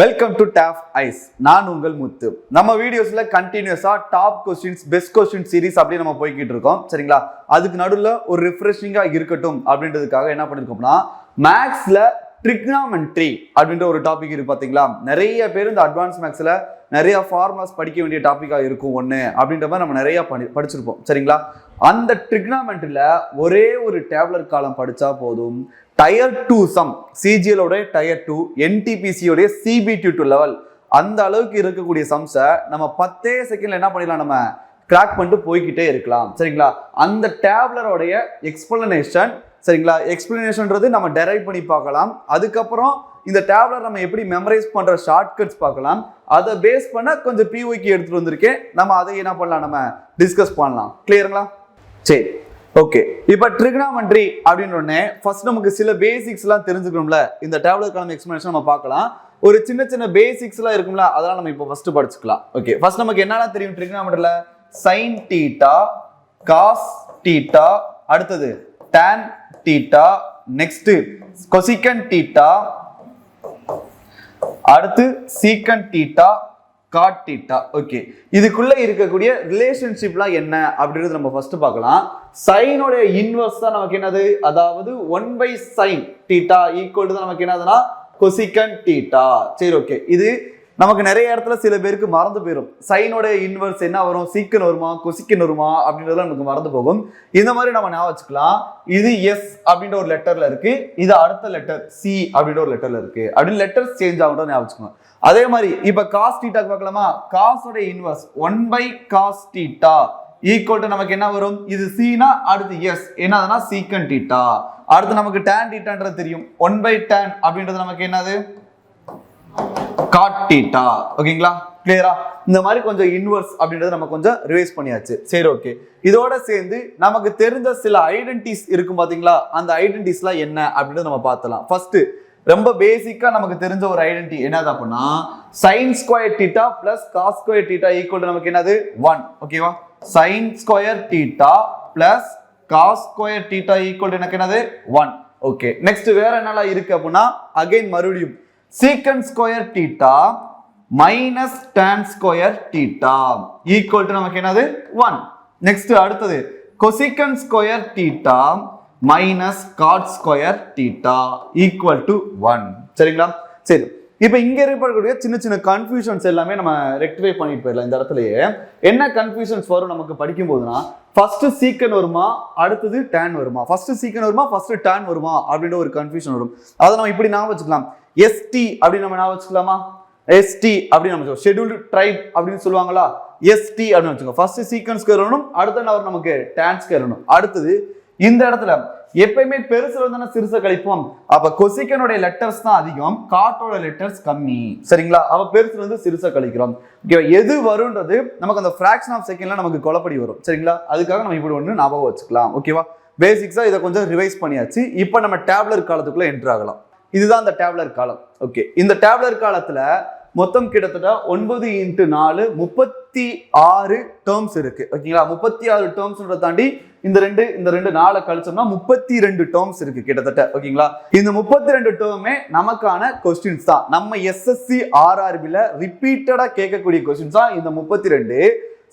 Welcome to top ice. நான் உங்கள் முத்து. நம்ம வீடியோஸ்ல கண்டினியூஸா top questions, best question series அப்படி நம்ம போய்கிட்டு இருக்கோம். சரிங்களா? அதுக்கு நடுவில் ஒரு ரிஃப்ரெஷிங்கா இருக்கட்டும் அப்படின்றதுக்காக என்ன பண்ணிருக்கோம்னா, மேக்ஸ்ல ட்ரிக்னாமெட்ரி அப்படின்ற ஒரு டாபிக் இருக்கு பாத்தீங்களா. நிறைய பேர் இந்த அட்வான்ஸ் மேக்ஸ்ல நிறைய ஃபார்முலாஸ் படிக்க வேண்டிய டாபிக்கா இருக்கும் ஒண்ணு அப்படின்ற மாதிரி நம்ம நிறைய படிச்சிருப்போம். சரிங்களா? அந்த ட்ரிக்னாமெட்ரியில ஒரே ஒரு டேப்லர் காலம் படிச்சா போதும். டயர் 2 சம், CGL tier 2, NTPC CBT2 level, அந்த அளவுக்கு இருக்கக்கூடிய சம்ஸை நம்ம 10 செகண்ட்ல என்ன பண்ணிடலாம், நம்ம கிராக் பண்ணிட்டு போய்கிட்டே இருக்கலாம். சரிங்களா? அந்த டேப்லரோடைய எக்ஸ்பிளனேஷன், சரிங்களா, எக்ஸ்பிளனேஷன்ன்றது நம்ம டெரைவ் பண்ணி பார்க்கலாம். அதுக்கப்புறம் இந்த டேப்லர் நம்ம எப்படி மெமரைஸ் பண்ற ஷார்ட்கட்ஸ் பார்க்கலாம். அதை பேஸ் பண்ண கொஞ்சம் பிஒய்க்கு எடுத்துட்டு வந்திருக்கேன். நம்ம அதை என்ன பண்ணலாம், நம்ம டிஸ்கஸ் பண்ணலாம். கிளியருங்களா? சரி, ஓகே. இப்போ ட்ரிக்னாமெட்ரி அப்படின்னே ஃபர்ஸ்ட் நமக்கு சில பேசிக்ஸ் எல்லாம் தெரிஞ்சுக்கணும்ல. இந்த டேப்லர் காலம் எக்ஸ்பிளனேஷன் நம்ம பார்க்கலாம். ஒரு சின்ன சின்ன பேசிக்ஸ் எல்லாம் இருக்கும்ல, அதெல்லாம் நம்ம இப்போ ஃபர்ஸ்ட் படிச்சுக்கலாம். ஓகே, ஃபர்ஸ்ட் நமக்கு என்னென்ன தெரியும் ட்ரிக்னாமெட்ரியில? சைன் தீட்டா, காஸ் தீட்டா, அடுத்தது tan தீட்டா, நெக்ஸ்ட் கொசிகன் தீட்டா, அடுத்து சீக்கன் தீட்டா, காட் தீட்டா. ஓகே, இதுக்குள்ள இருக்கக்கூடிய ரிலேஷன்ஷிப்லாம் என்ன அப்படின்றது நம்ம ஃபர்ஸ்ட் பார்க்கலாம். சைனோட இன்வர்ஸ் தான் நமக்கு என்னது, அதாவது 1/sin தீட்டா ஈக்குவல் டு நமக்கு என்னதுன்னா கொசிகன் தீட்டா. சரி, ஓகே. இது நமக்கு நிறைய இடத்துல சில பேருக்கு மறந்து போயிடும். சைனோட இன்வர்ஸ் என்ன வரும், சீக்கன் வருமா, கொசிக்கன் வருமா அப்படின்றதுலாம் நமக்கு மறந்து போகும். இந்த மாதிரி நம்ம ஞாபகம் வச்சுக்கலாம். இது எஸ் அப்படின்ற ஒரு லெட்டர்ல இருக்கு, இது அடுத்த லெட்டர் சி அப்படின்ற ஒரு லெட்டர்ல இருக்கு. அப்படின்னு லெட்டர்ஸ் சேஞ்ச் ஆகும்னு ஞாபகம் வச்சுக்கோங்க. அதே மாதிரி இப்ப காஸ் தீட்டாக்கு பார்க்கலாமா. காஸோட inverse 1/cos theta equal to நமக்கு என்ன வரும், இது சீனா, அடுத்து எஸ் என்னதுன்னா சீக்கன் தீட்டா. அடுத்து நமக்கு tan தீட்டான்றது தெரியும், 1/tan அப்படின்றது நமக்கு என்னது, காட் தீட்டா. ஓகேங்களா? கிளியரா? இந்த மாதிரி கொஞ்சம் இன்வர்ஸ் அப்படின்றது நம்ம கொஞ்சம் ரிவைஸ் பண்ணியாச்சு. சரி, ஓகே. இதோட சேர்ந்து நமக்கு தெரிஞ்ச சில ஐடென்டிட்டிஸ் இருக்கும் பாத்தீங்களா. அந்த ஐடென்டிட்டிஸ்லாம் என்ன அப்படின்றது நம்ம பார்த்தலாம். ஃபர்ஸ்ட் ரொம்ப பேசிக்கா நமக்கு தெரிஞ்ச ஒரு ஐடென்டிட்டி என்னது அப்படின்னா, sin square theta plus cos square theta equal to நமக்கு என்னது 1. ஓகேவா? sin square theta plus cos square theta equal to எனக்கு என்னது 1. ஓகே, நெக்ஸ்ட் வேற என்னலாம் இருக்கு அப்படின்னா, அகைன் மறுபடியும் secant square theta minus tan square theta equal to நமக்கு என்னது 1. நெக்ஸ்ட் அடுத்தது cosecant square theta minus cot square theta equal to 1. சரிங்களா? சரி, இப்போ இங்க இருக்கக்கூடிய சின்ன சின்ன கன்ஃபியூஷன்ஸ் எல்லாமே நம்ம ரெக்டிஃபை பண்ணிட்டு போயிடலாம். இந்த இடத்துலயே என்ன கன்ஃபியூஷன்ஸ் வரும் நமக்கு படிக்கும் போதுனா, ஃபர்ஸ்ட் சீக்கன் வருமா, அடுத்தது tan வருமா, ஃபர்ஸ்ட் சீக்கன் வருமா, ஃபர்ஸ்ட் tan வருமா அப்படின்ற ஒரு கன்ஃபியூஷன் வரும். அதை நம்ம இப்படி ஞாபகம் வச்சுக்கலாம். ST அப்படி நம்ம ஞாபகம் வச்சுக்கலாமா. ST அப்படி நம்ம ஷெட்யூல்டு ட்ரைப் அப்படின்னு சொல்லுவாங்களா. ST அப்படின்னு வச்சுக்கோங்க. ஃபர்ஸ்ட் சீக்கன் ஸ்கொயர் வரணும், அடுத்த நவர் நமக்கு tan ஸ்கொயர் வரணும். அடுத்தது இந்த இடத்துல எப்பயுமே பெருசுல வந்து சிறுசை கழிப்போம். அப்ப கொசிகனுடைய லெட்டர்ஸ் தான் அதிகம், காட்டோட லெட்டர்ஸ் கம்மி. சரிங்களா? அவ பெருசுல இருந்து சிறுசை கழிக்கிறோம். எது வரும்ன்றது நமக்கு அந்த ஃபிராக்ஷன் ஆஃப் செகண்ட்ல நமக்கு குழப்படி வரும். சரிங்களா? அதுக்காக நம்ம இப்படி ஒண்ணு ஞாபகம் வச்சுக்கலாம். ஓகேவா? பேசிக்ஸா இதை கொஞ்சம் ரிவைஸ் பண்ணியாச்சு. இப்போ நம்ம டேப்லர் காலத்துக்குள்ள என்ட்ரு ஆகலாம். இதுதான் இந்த டேப்லர் காலம். ஓகே, இந்த டேப்லர் காலத்துல மொத்தம் கிட்டத்தட்ட 9 × 4 36 டேர்ம்ஸ் இருக்கு. ஓகேங்களா? 36 டேர்ம்ஸ் தாண்டி இந்த ரெண்டு 4 கழிச்சோம்னா 32 டேர்ம்ஸ் இருக்கு கிட்டத்தட்ட. ஓகேங்களா? இந்த 32 டேர்மே நமக்கான கொஸ்டின்ஸ் தான். நம்ம எஸ்எஸ்சி RRBல ரிப்பீட்டடா கேட்கக்கூடிய கொஸ்டின்ஸ் தான் இந்த 32.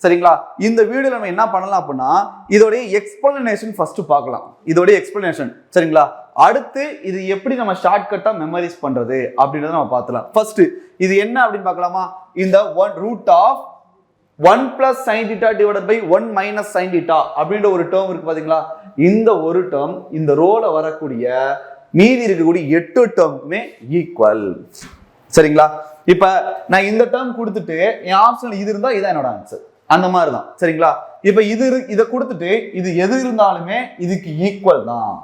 சரிங்களா? இந்த வீடியோ நம்ம என்ன பண்ணலாம் அப்படின்னா, இதோடைய எக்ஸ்பிளனேஷன் ஃபர்ஸ்ட் பார்க்கலாம். இதோடைய எக்ஸ்பிளனேஷன். சரிங்களா? அடுத்து இது எப்படி நம்ம ஷார்ட்கட்டா மெமரைஸ் பண்றது அப்படின்றத நம்ம பார்த்தலாம். ஃபர்ஸ்ட் இது என்ன அப்படின்னு பார்க்கலாமா. இந்த √1 + sin θ / 1 - sin θ அப்படின்ற ஒரு டேர்ம் இருக்கு பாத்தீங்களா. இந்த ஒரு டேர்ம் இந்த ரோல வரக்கூடிய மீதி இருக்கக்கூடிய 8 டேர்முக்குமே ஈக்குவல். சரிங்களா? இப்ப நான் இந்த டேர்ம் கொடுத்துட்டு என் ஆப்ஷன்ல இது இருந்தா இதான் என்னோட ஆன்சர். அந்த மாதிரி தான். சரிங்களா? இப்ப இதை கொடுத்துட்டு இது எது இருந்தாலுமே இதுக்கு ஈக்குவல் தான்.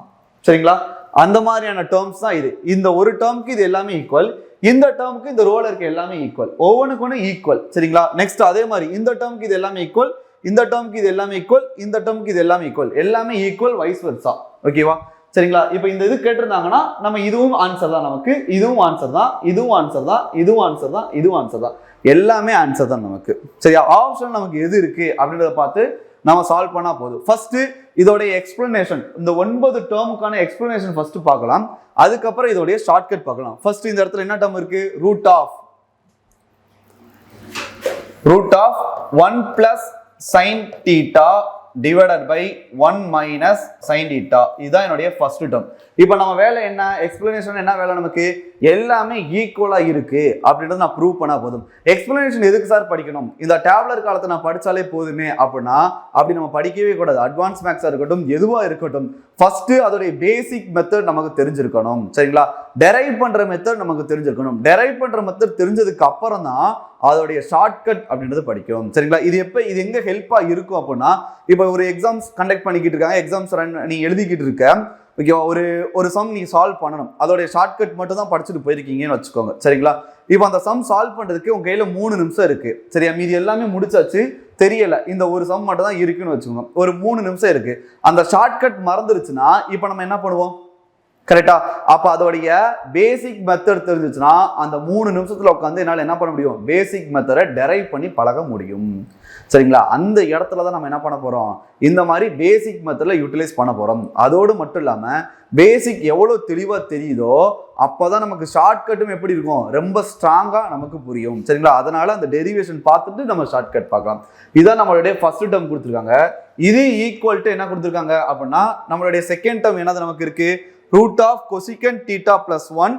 சரிங்களா? அந்த மாதிரியான டேர்ம்ஸ் தான் இது. இந்த ஒரு டேர்முக்கு இது எல்லாமே ஈக்குவல், இந்த டேர்முக்கு இந்த ரோல இருக்க எல்லாமே ஈக்குவல், ஒவ்வொன்றுக்கு ஒன்று ஈக்குவல். சரிங்களா? நெக்ஸ்ட் அதே மாதிரி இந்த டேர்முக்கு இது எல்லாமே ஈக்குவல், இந்த டேர்முக்கு இது எல்லாமே ஈக்குவல், இந்த டேர்முக்கு இது எல்லாமே ஈக்குவல், எல்லாமே ஈக்குவல், வைஸ் வெர்சா. ஓகேவா? சரிங்களா? இப்போ இந்த இது கேட்டிருந்தாங்கன்னா நம்ம இதுவும் ஆன்சர் தான், நமக்கு இதுவும் ஆன்சர் தான், இதுவும் ஆன்சர் தான், இதுவும் ஆன்சர் தான், இதுவும் ஆன்சர் தான், எல்லாமே ஆன்சர் தான் நமக்கு. சரியா? ஆப்ஷன் நமக்கு எது இருக்கு அப்படின்றத பார்த்து நம்ம சால்வ் பண்ணா போதும். ஃபர்ஸ்ட் இதோட எக்ஸ்பிளனேஷன், இந்த 9 டேர்முக்கான எக்ஸ்பிளனேஷன் ஃபர்ஸ்ட் பார்க்கலாம். அதுக்கப்புறம் இதோட ஷார்ட்கட் பார்க்கலாம். ஃபர்ஸ்ட் இந்த இடத்துல என்ன டேர்ம் இருக்கு, √1 root of 1 plus sine theta divided by 1 minus sine theta. இதுதான் என்னுடைய ஃபர்ஸ்ட் டேர்ம். இப்போ நம்ம வேலை என்ன, எக்ஸ்பிளனேஷன் என்ன வேலை, நமக்கு எல்லாமே ஈக்குவலா இருக்கு அப்படின்றத நான் ப்ரூவ் பண்ணா போதும். எக்ஸ்பிளனேஷன் எதுக்கு சார் படிக்கணும், இந்த டேப்லர் காலத்தை நான் படிச்சாலே போதுமே அப்படின்னா அப்படி நம்ம படிக்கவே கூடாது. அட்வான்ஸ் மேக்ஸா இருக்கட்டும் எதுவா இருக்கட்டும், ஃபர்ஸ்ட் அதோடைய பேசிக் மெத்தட் நமக்கு தெரிஞ்சிருக்கணும். சரிங்களா, டெரைவ் பண்ற மெத்தட் நமக்கு தெரிஞ்சிருக்கணும். டெரைவ் பண்ற மெத்தட் தெரிஞ்சதுக்கு அப்புறம் தான் அதோடைய ஷார்ட்கட் அப்படின்றது படிக்கும். சரிங்களா, இது எங்க ஹெல்ப்பா இருக்கும் அப்படின்னா, இப்போ ஒரு எக்ஸாம்ஸ் கண்டக்ட் பண்ணிக்கிட்டு இருக்காங்க, எக்ஸாம்ஸ் நீ எழுதிக்கிட்டு இருக்க, ஓகேவா, ஒரு சம் நீ சால்வ் பண்ணணும், அதோடைய ஷார்ட்கட் மட்டும் தான் படிச்சுட்டு போயிருக்கீங்கன்னு வச்சுக்கோங்க. சரிங்களா, இப்போ அந்த சம் சால்வ் பண்றதுக்கு உங்க கையில 3 நிமிஷம் இருக்கு. சரியா, மீதி எல்லாமே முடிச்சாச்சு, தெரியல, இந்த ஒரு சம் மட்டும் தான் இருக்குன்னு வச்சுக்கோங்க. ஒரு 3 நிமிஷம் இருக்கு. அந்த ஷார்ட்கட் மறந்துருச்சுன்னா இப்போ நம்ம என்ன பண்ணுவோம், கரெக்டா? அப்ப அதோடைய பேசிக் மெத்தட் தெரிஞ்சிச்சுன்னா அந்த 3 நிமிஷத்துல உட்காந்து என்னால என்ன பண்ண முடியும், பேசிக் மெத்தடை டெரைவ் பண்ணி பழக முடியும். சரிங்களா, அந்த இடத்துல தான் நம்ம என்ன பண்ண போறோம், இந்த மாதிரி பேசிக் மெத்தட்ல யூட்டிலைஸ் பண்ண போறோம். அதோடு மட்டும் இல்லாம பேசிக் எவ்வளவு தெளிவா தெரியுதோ அப்பதான் நமக்கு ஷார்ட்கட்டும் எப்படி இருக்கும், ரொம்ப ஸ்ட்ராங்கா நமக்கு புரியும். சரிங்களா, அதனால அந்த டெரிவேஷன் பார்த்துட்டு நம்ம ஷார்ட்கட் பார்க்கலாம். இதான் நம்மளுடைய ஃபர்ஸ்ட் டேர்ம் கொடுத்துருக்காங்க. இது ஈக்குவல் டு என்ன கொடுத்துருக்காங்க அப்படின்னா, நம்மளுடைய செகண்ட் டேர்ம் என்னது நமக்கு இருக்கு, root of cosecant theta plus 1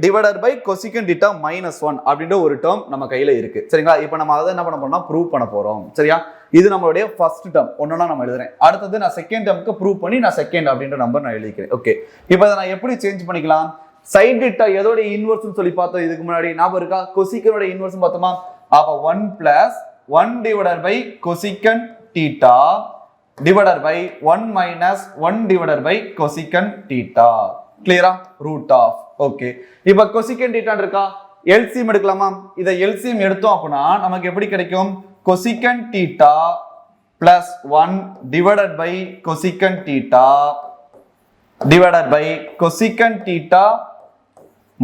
divided by cosecant theta minus 1 அப்படின்ற ஒரு டேர்ம் நம்ம கையில இருக்கு. சரிங்களா, இப்போ நம்ம அதை என்ன பண்ண போறோம்னா ப்ரூவ் பண்ண போறோம். சரியா, இது நம்மளுடைய ஃபர்ஸ்ட் டேர்ம். ஒன்னொன்னா நம்ம எழுதுறேன். அடுத்தது நான் செகண்ட் டேர்முக்கு ப்ரூவ் பண்ணி நான் செகண்ட் அப்படின்ற நம்பர் நான் எழுதிக்கிறேன். ஓகே, இப்போ இதை நான் எப்படி சேஞ்ச் பண்ணிக்கலாம், சைன் தீட்டா எதோட இன்வெர்ஸ் சொல்லி பார்த்தோம் இதுக்கு முன்னாடி, ஞாபகம் இருக்கா, கொசிகனோட இன்வெர்ஸ் பார்த்தோமா. அப்ப 1 plus 1 divided by cosecant theta divided by 1 minus 1 divided by cosecant theta. Clear-ஆ? root of. Okay. இப்போ cosecant theta இருக்கா? LCM எடுக்கலாமா? இதை LCM எடுத்தோம் அப்படின்னா நமக்கு எப்படி கிடைக்கும்? cosecant theta plus 1 divided by cosecant theta divided by cosecant theta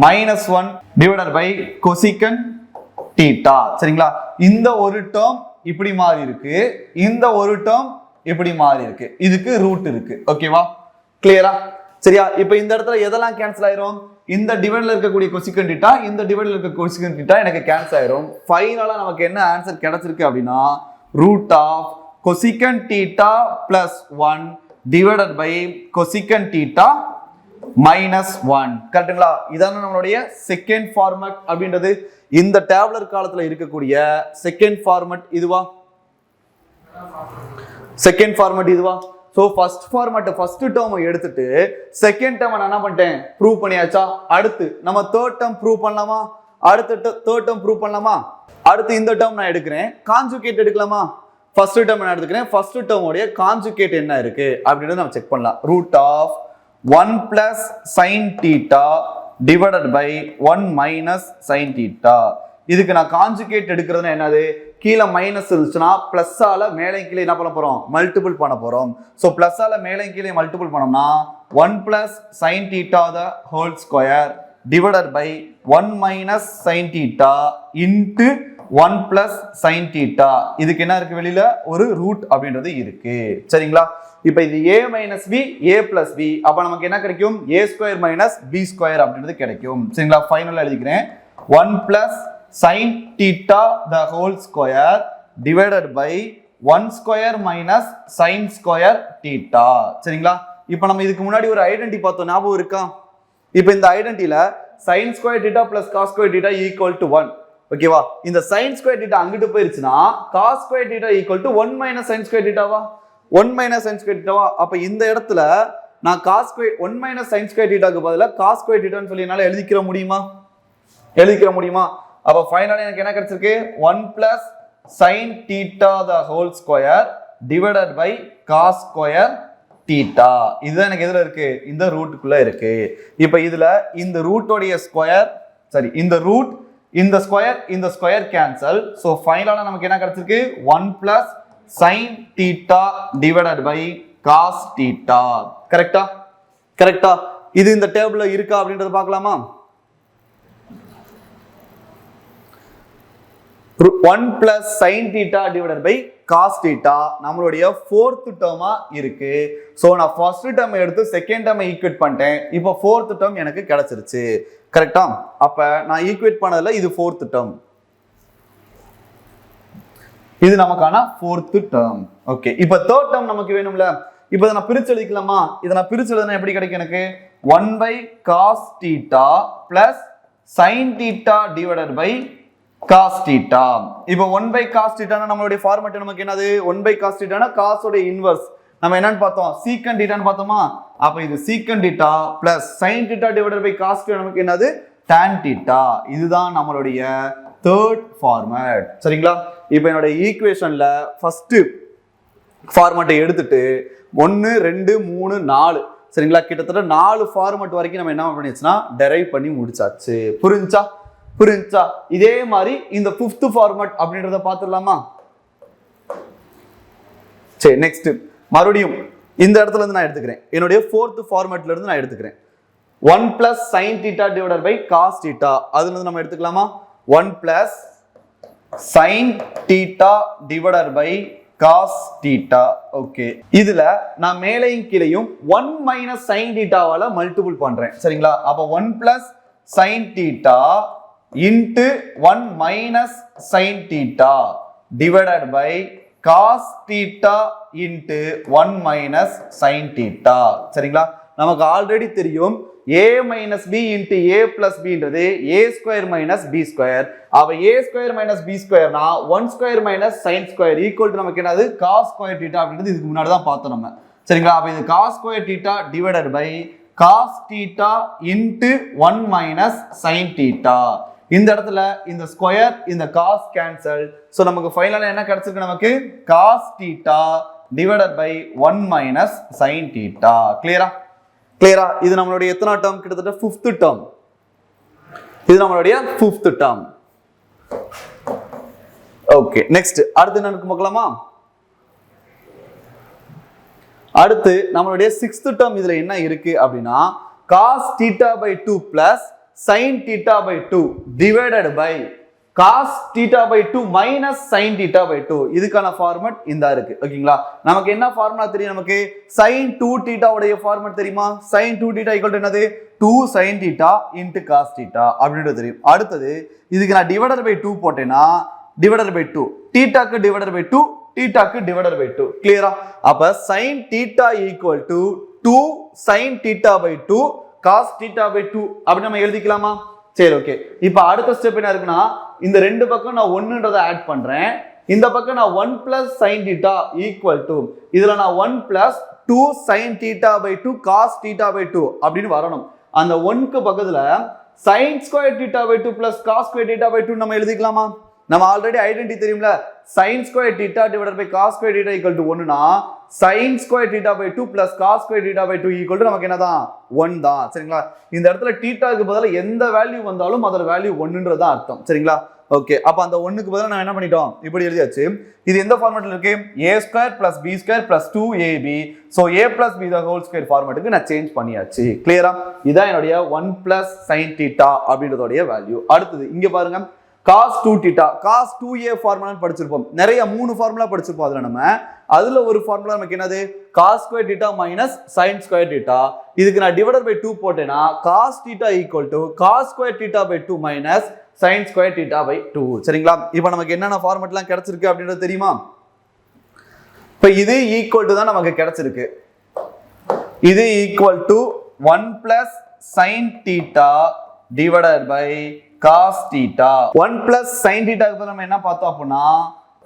minus 1 divided by cosecant theta. சரிங்களா? இந்த ஒரு டேர்ம் இப்படி மாறி இருக்கு, இந்த ஒரு டேர்ம் இப்படி மாறி இருக்கு, இதுக்கு ரூட் இருக்கு. ஓகேவா? கிளியரா? சரியா? இப்போ இந்த இடத்துல எதெல்லாம் கேன்சல் ஆயிரும், இந்த டிவைட்ல இருக்கக்கூடிய கொசிகன் தீட்டா இந்த டிவைட்ல இருக்க கொசிகன் தீட்டா எனக்கு கேன்சல் ஆயிரும். ஃபைனலா நமக்கு என்ன ஆன்சர் கிடைச்சிருக்கு அப்படின்னா root of cosecant theta plus 1 divided by cosecant theta minus 1. கரெக்ட்டுங்களா? இதான நம்மளுடைய செகண்ட் ஃபார்மட் அப்படின்றது. இந்த டேப்லர் காலத்துல இருக்கக்கூடிய செகண்ட் ஃபார்மட் இதுவா, செகண்ட் ஃபார்மட் இதுவா. So first format first term எடுத்துட்டு செகண்ட் டேர்ம் நான் என்ன பண்ணிட்டேன், ப்ரூவ் பண்ணியாச்சா. அடுத்து நம்ம தேர்ட் டேர்ம் ப்ரூவ் பண்ணலாமா, அடுத்து தேர்ட் டேர்ம் ப்ரூவ் பண்ணலாமா. அடுத்து இந்த டேர்ம் நான் எடுக்கிறேன், கான்ஜுகேட் எடுக்கலாமா. ஃபர்ஸ்ட் டேர்ம் நான் எடுத்துக்கிறேன், ஃபர்ஸ்ட் டேர்ம் உடைய கான்ஜுகேட் என்ன இருக்கு அப்படின்றத நம்ம செக் பண்ணலாம். Root of 1 plus sin theta divided by 1 minus sin theta. இதுக்கு நான் கான்ஜுகேட் எடுக்கிறதுனா என்னது, கீழே மைனஸ் இருந்துச்சுன்னா பிளஸ் ஆல மேலே கீழே என்ன பண்ண போறோம், மல்டிபிள் பண்ண போறோம். சோ பிளஸ் ஆல மேலே கீழே மல்டிபிள் பண்ணோம்னா 1 plus sin theta the whole square divided by 1 minus sin theta into 1 plus sin theta. இதுக்கு என்ன இருக்கு, வெளியில ஒரு ரூட் அப்படின்றது இருக்கு. சரிங்களா? இப்போ இது a minus b a plus b, அப்ப நமக்கு என்ன கிடைக்கும், a square minus b square அப்படின்றது கிடைக்கும். சரிங்களா? ஃபைனலா எழுதிக்கிறேன் 1 plus sin theta the whole square divided by 1 square minus sin square theta. சரிங்களா? இப்போ நம்ம இதுக்கு முன்னாடி ஒரு ஐடென்டி பார்த்தோம், ஞாபகம் இருக்கா. இப்போ இந்த ஐடென்டில sin square theta plus cos square theta equal to 1. ஓகேவா? இந்த sin square theta அங்கிட்டு போயிருச்சுனா cos square theta equal to 1 minus sin square theta வா, 1 minus sin square theta வா. அப்ப இந்த இடத்துல நான் cos square 1 minus sin square theta க்கு பதிலா cos square theta ன்னு சொல்லி என்னால எழுதிக்கிற முடியுமா. அப்ப ஃபைனலா எனக்கு என்ன கிடைச்சிருக்கு, 1 plus sin theta the whole square divided by cos square theta. இதுதான் எனக்கு எதுல இருக்கு, இந்த ரூட்டுக்குள்ள இருக்கு. இப்போ இதுல இந்த ரூட்டோடைய ஸ்கொயர், சரி இந்த ரூட் இந்த ஸ்கொயர் கேன்சல். சோ ஃபைனலா நமக்கு என்ன கிடைச்சிருக்கு, 1 plus sin theta divided by cos theta. கரெக்டா? இது இந்த டேபிள்ல இருக்கா அப்படின்றத பார்க்கலாமா. 1 plus sin theta divided by cos theta நம்மளுடைய fourth டேர்மா இருக்கு. சோ நான் ஃபர்ஸ்ட் டேர்ம் எடுத்து செகண்ட் டேர்மை ஈக்குவேட் பண்ணிட்டேன், இப்போ fourth டேர்ம் எனக்கு கிடைச்சிருச்சு. கரெக்ட்டா? அப்ப நான் ஈக்குவேட் பண்ணதுல இது fourth டேர்ம். இது நமக்கான ஃபோர்த் டேர்ம். ஓகே, இப்போ தேர்ட் டேர்ம் நமக்கு வேணும்ல. இப்போ இதை நான் பிரிச்சு எழுதிக்கலாமா? இதை நான் பிரிச்சு எழுதுனா எப்படி கிடைக்கும் எனக்கு? 1/cos θ plus sin θ divided by cos θ. இப்போ 1/cos θ நம்மளுடைய ஃபார்மட் நமக்கு என்னது? 1/cos θ cos உடைய இன்வர்ஸ். நம்ம என்னன்னு பார்த்தோம்? secant θ ன்னு பார்த்தோமா? அப்ப இது secant θ plus sin θ divided by cos θ நமக்கு என்னது? tan θ. இதுதான் நம்மளுடைய தேர்ட் ஃபார்மட். சரிங்களா? இப்போ என்னோட ஈக்குவேஷன்ல ஃபர்ஸ்ட் ஃபார்மட்டை எடுத்துட்டு 1 2 3 4 சரிங்களா, கிட்டத்தட்ட 4 ஃபார்மட் வரைக்கும் நம்ம என்ன பண்ணியாச்சுன்னா டெரைவ் பண்ணி முடிச்சாச்சு. புரிஞ்சா? இதே மாதிரி இந்த 5th ஃபார்மட் அப்படின்றத பார்த்துடலாமா? சரி, நெக்ஸ்ட் மறுபடியும் இந்த இடத்துல இருந்து நான் எடுத்துக்கிறேன். என்னுடைய 4th ஃபார்மட்ல இருந்து நான் எடுத்துக்கிறேன். 1 plus sin θ divided by cos θ. அதுல இருந்து நம்ம எடுத்துக்கலாமா? 1 plus sin θ divided by cos θ. Okay, இதுல நான் மேலையும் கீழையும் 1 minus sin θ வால மல்டிபிள் பண்றேன். சரிங்களா? அப்ப 1 plus sin θ into 1 minus sin θ divided by cos θ into 1 minus sin θ. சரிங்களா? நமக்கு ஆல்ரெடி தெரியும் a minus b into a plus b ன்றது a square minus b square. அப்ப a square minus b square னா 1 square minus sin square equal to நமக்கு என்னது? cos square θ அப்படின்றது இதுக்கு முன்னாடி தான் பார்த்தோம் நம்ம. சரிங்களா? அப்ப இது cos square θ divided by cos θ into 1 minus sin θ. இந்த இடத்துல இந்த ஸ்கொயர் இந்த cos கேன்சல். சோ நமக்கு ஃபைனலா என்ன கிடைச்சிருக்கு? நமக்கு cos θ divided by 1 minus sin θ. கிளியரா? இது நம்மளுடைய எத்தனை டேர்ம்? கிட்டத்தட்ட 5th டேர்ம். இது நம்மளுடைய 5th டேர்ம். ஓகே, நெக்ஸ்ட் அடுத்து என்ன பார்க்கலாமா? அடுத்து நம்மளுடைய 6th டேர்ம் இதுல என்ன இருக்கு அப்படின்னா cos θ by 2 plus sin θ by 2 divided by cos θ by 2 minus sin θ by 2. இதுக்கான ஃபார்மட் இந்த இருக்கு. ஓகேங்களா? நமக்கு என்ன ஃபார்முலா தெரியும்? நமக்கு sin 2θ உடைய ஃபார்மட் தெரியுமா? sin 2θ equal to என்னது? 2 sin θ into cos θ அப்படின்றது தெரியும். அடுத்தது இதுக்கு நான் divided by 2 போட்டேனா divided by 2 θ க்கு divided by 2 θ க்கு divided by 2. கிளியரா? அப்ப sin θ equal to 2 sin θ by 2 cos θ by 2 அப்படி நம்ம எழுதிக்கலாமா? சரி, ஓகே. இப்போ அடுத்த ஸ்டெப் என்ன இருக்குன்னா இந்த ரெண்டு பக்கம் நான் 1ன்றதை ஆட் பண்றேன். இந்த பக்கம் நான் 1 plus sin θ equal to இதுல நான் 1 plus 2 sin θ by 2 cos θ by 2 அப்படின்னு வரணும். அந்த 1க்கு பக்கத்துல sin square θ by 2 plus cos square θ by 2 நம்ம எழுதிக்கலாமா? நம்ம ஆல்ரெடி ஐடென்டிட்டி தெரியும்ல, sin square θ divided by cos square θ equal to 1 னா sin square θ by 2 plus cos square θ by 2 equal to நமக்கு என்னதான்? 1 தான். சரிங்களா? இந்த இடத்துல θ க்கு பதிலா எந்த வேல்யூ வந்தாலும் அதோட வேல்யூ 1ன்றது தான் அர்த்தம். சரிங்களா? ஓகே, அப்ப அந்த 1க்கு பதிலா நான் என்ன பண்ணிட்டோம்? இப்படி எழுதியாச்சு. இது எந்த ஃபார்மட்ல இருக்கு? a square plus b square plus 2ab. so a plus b the whole square ஃபார்மட்டுக்கு நான் சேஞ்ச் பண்ணியாச்சு. கிளியரா? இதான் என்னுடைய 1 plus sin θ அப்படின்றதோட வேல்யூ. அடுத்தது இங்க பாருங்க, cos 2θ cos 2a ஃபார்முலா படிச்சிருப்போம். நிறைய 3 ஃபார்முலா படிச்சிருப்போம். அதுல ஒரு ஃபார்முலா நமக்கு என்னது? cos square θ minus sin square θ. இதுக்கு நான் divided by 2 போட்டேனா cos θ equal to cos square θ by 2 minus sin square θ by 2. சரிங்களா? இப்போ நமக்கு என்னென்ன ஃபார்மட்லாம் கிடைச்சிருக்கு அப்படின்றது தெரியுமா? இப்போ இது ஈக்குவல் டு தான் நமக்கு கிடைச்சிருக்கு. இது equal to 1 plus sin θ divided by cos θ. 1 plus sin θ க்கு நம்ம என்ன பார்த்தோம் அப்படின்னா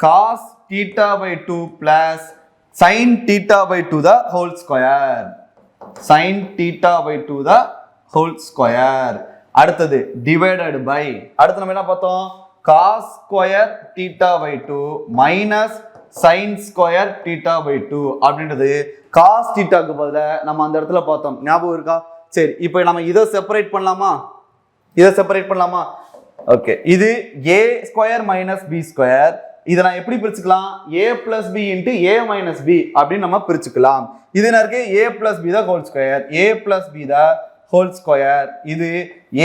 cos θ by 2 plus sin θ by 2 the whole square. sin θ by 2 the whole square. அடுத்தது divided by அடுத்து நம்ம என்ன பார்த்தோம்? cos square θ by 2 minus sin square θ by 2 அப்படின்றது cos θ க்கு பதிலா நம்ம அந்த இடத்துல பார்த்தோம். ஞாபகம் இருக்கா? சரி, இப்போ நம்ம இதை செப்பரேட் பண்ணலாமா? ஓகே, இது a square minus b square. இதை நான் எப்படி பிரிச்சுக்கலாம்? a plus b into a minus b அப்படின்னு நம்ம பிரிச்சுக்கலாம். இது என்ன இருக்கு? a plus b the whole square. a plus b the whole square. இது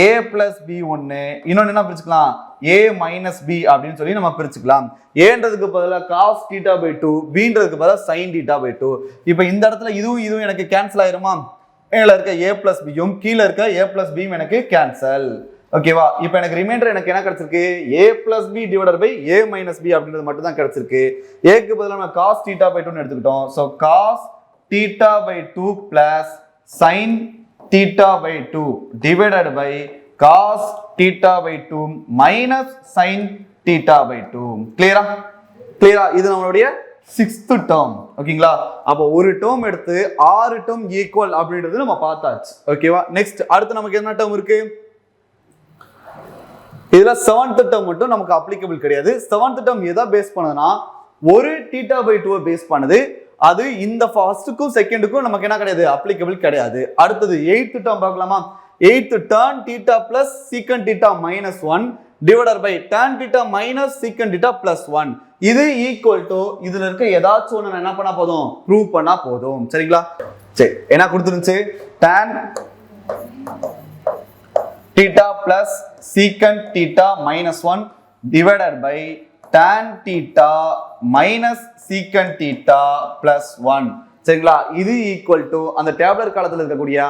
a plus b ஒன்னு. இன்னொன்னு என்ன பிரிச்சுக்கலாம்? a minus b அப்படின்னு சொல்லி நம்ம பிரிச்சுக்கலாம். ஏன்றதுக்கு பதிலா cos θ by 2, bன்றதுக்கு பதிலா sin θ by 2. இப்போ இந்த இடத்துல இதுவும் எனக்கு கேன்சல் ஆயிருமா? மேல இருக்க a plus b யும் கீழே இருக்க a plus b எனக்கு கேன்சல். ஓகேவா? இப்போ எனக்கு ரிமைண்டர் எனக்கு என்ன கிடைச்சிருக்கு? a plus b divided by a minus b அப்படின்றது மட்டும் தான் கிடைச்சிருக்கு. a க்கு பதிலா நம்ம cos theta by 2 ன்னு எடுத்துக்கிட்டோம். so cos theta by 2 plus sin theta by 2 divided by cos theta by 2 minus sin theta by 2. கிளியரா? கிளியரா? இது நம்மளுடைய 6th term. ஓகேங்களா? அப்போ ஒரு term எடுத்து 6 term equal அப்படின்றது நம்ம பார்த்தாச்சு. ஓகேவா? நெக்ஸ்ட் அடுத்து நமக்கு என்ன term இருக்கு? இதுல 7th term மட்டும் நமக்கு அப்ளிகபிள் கிடையாது. 7th term எதை பேஸ் பண்ணதுனா ஒரு theta by 2 பேஸ் பண்ணுது. அது இந்த ஃபர்ஸ்ட்க்கும் செகண்டுக்கும் நமக்கு என்ன கிடையாது? அப்ளிகபிள் கிடையாது. அடுத்தது 8th term பார்க்கலாமா? 8th tan theta plus secant theta minus 1 divided by tan theta minus secant theta plus 1. இது ஈக்குவல் டு இதுல இருக்க ஏதாச்சும் ஒண்ணு என்ன பண்ணா போதும்? ப்ரூவ் பண்ணா போதும். சரிங்களா? சரி, என்ன கொடுத்துருந்துச்சு? tan theta plus secant theta minus 1 divided by tan theta minus secant theta plus 1. சரிங்களா? இது ஈக்குவல் டு அந்த டேபுலர் காலத்துல இருக்கக்கூடிய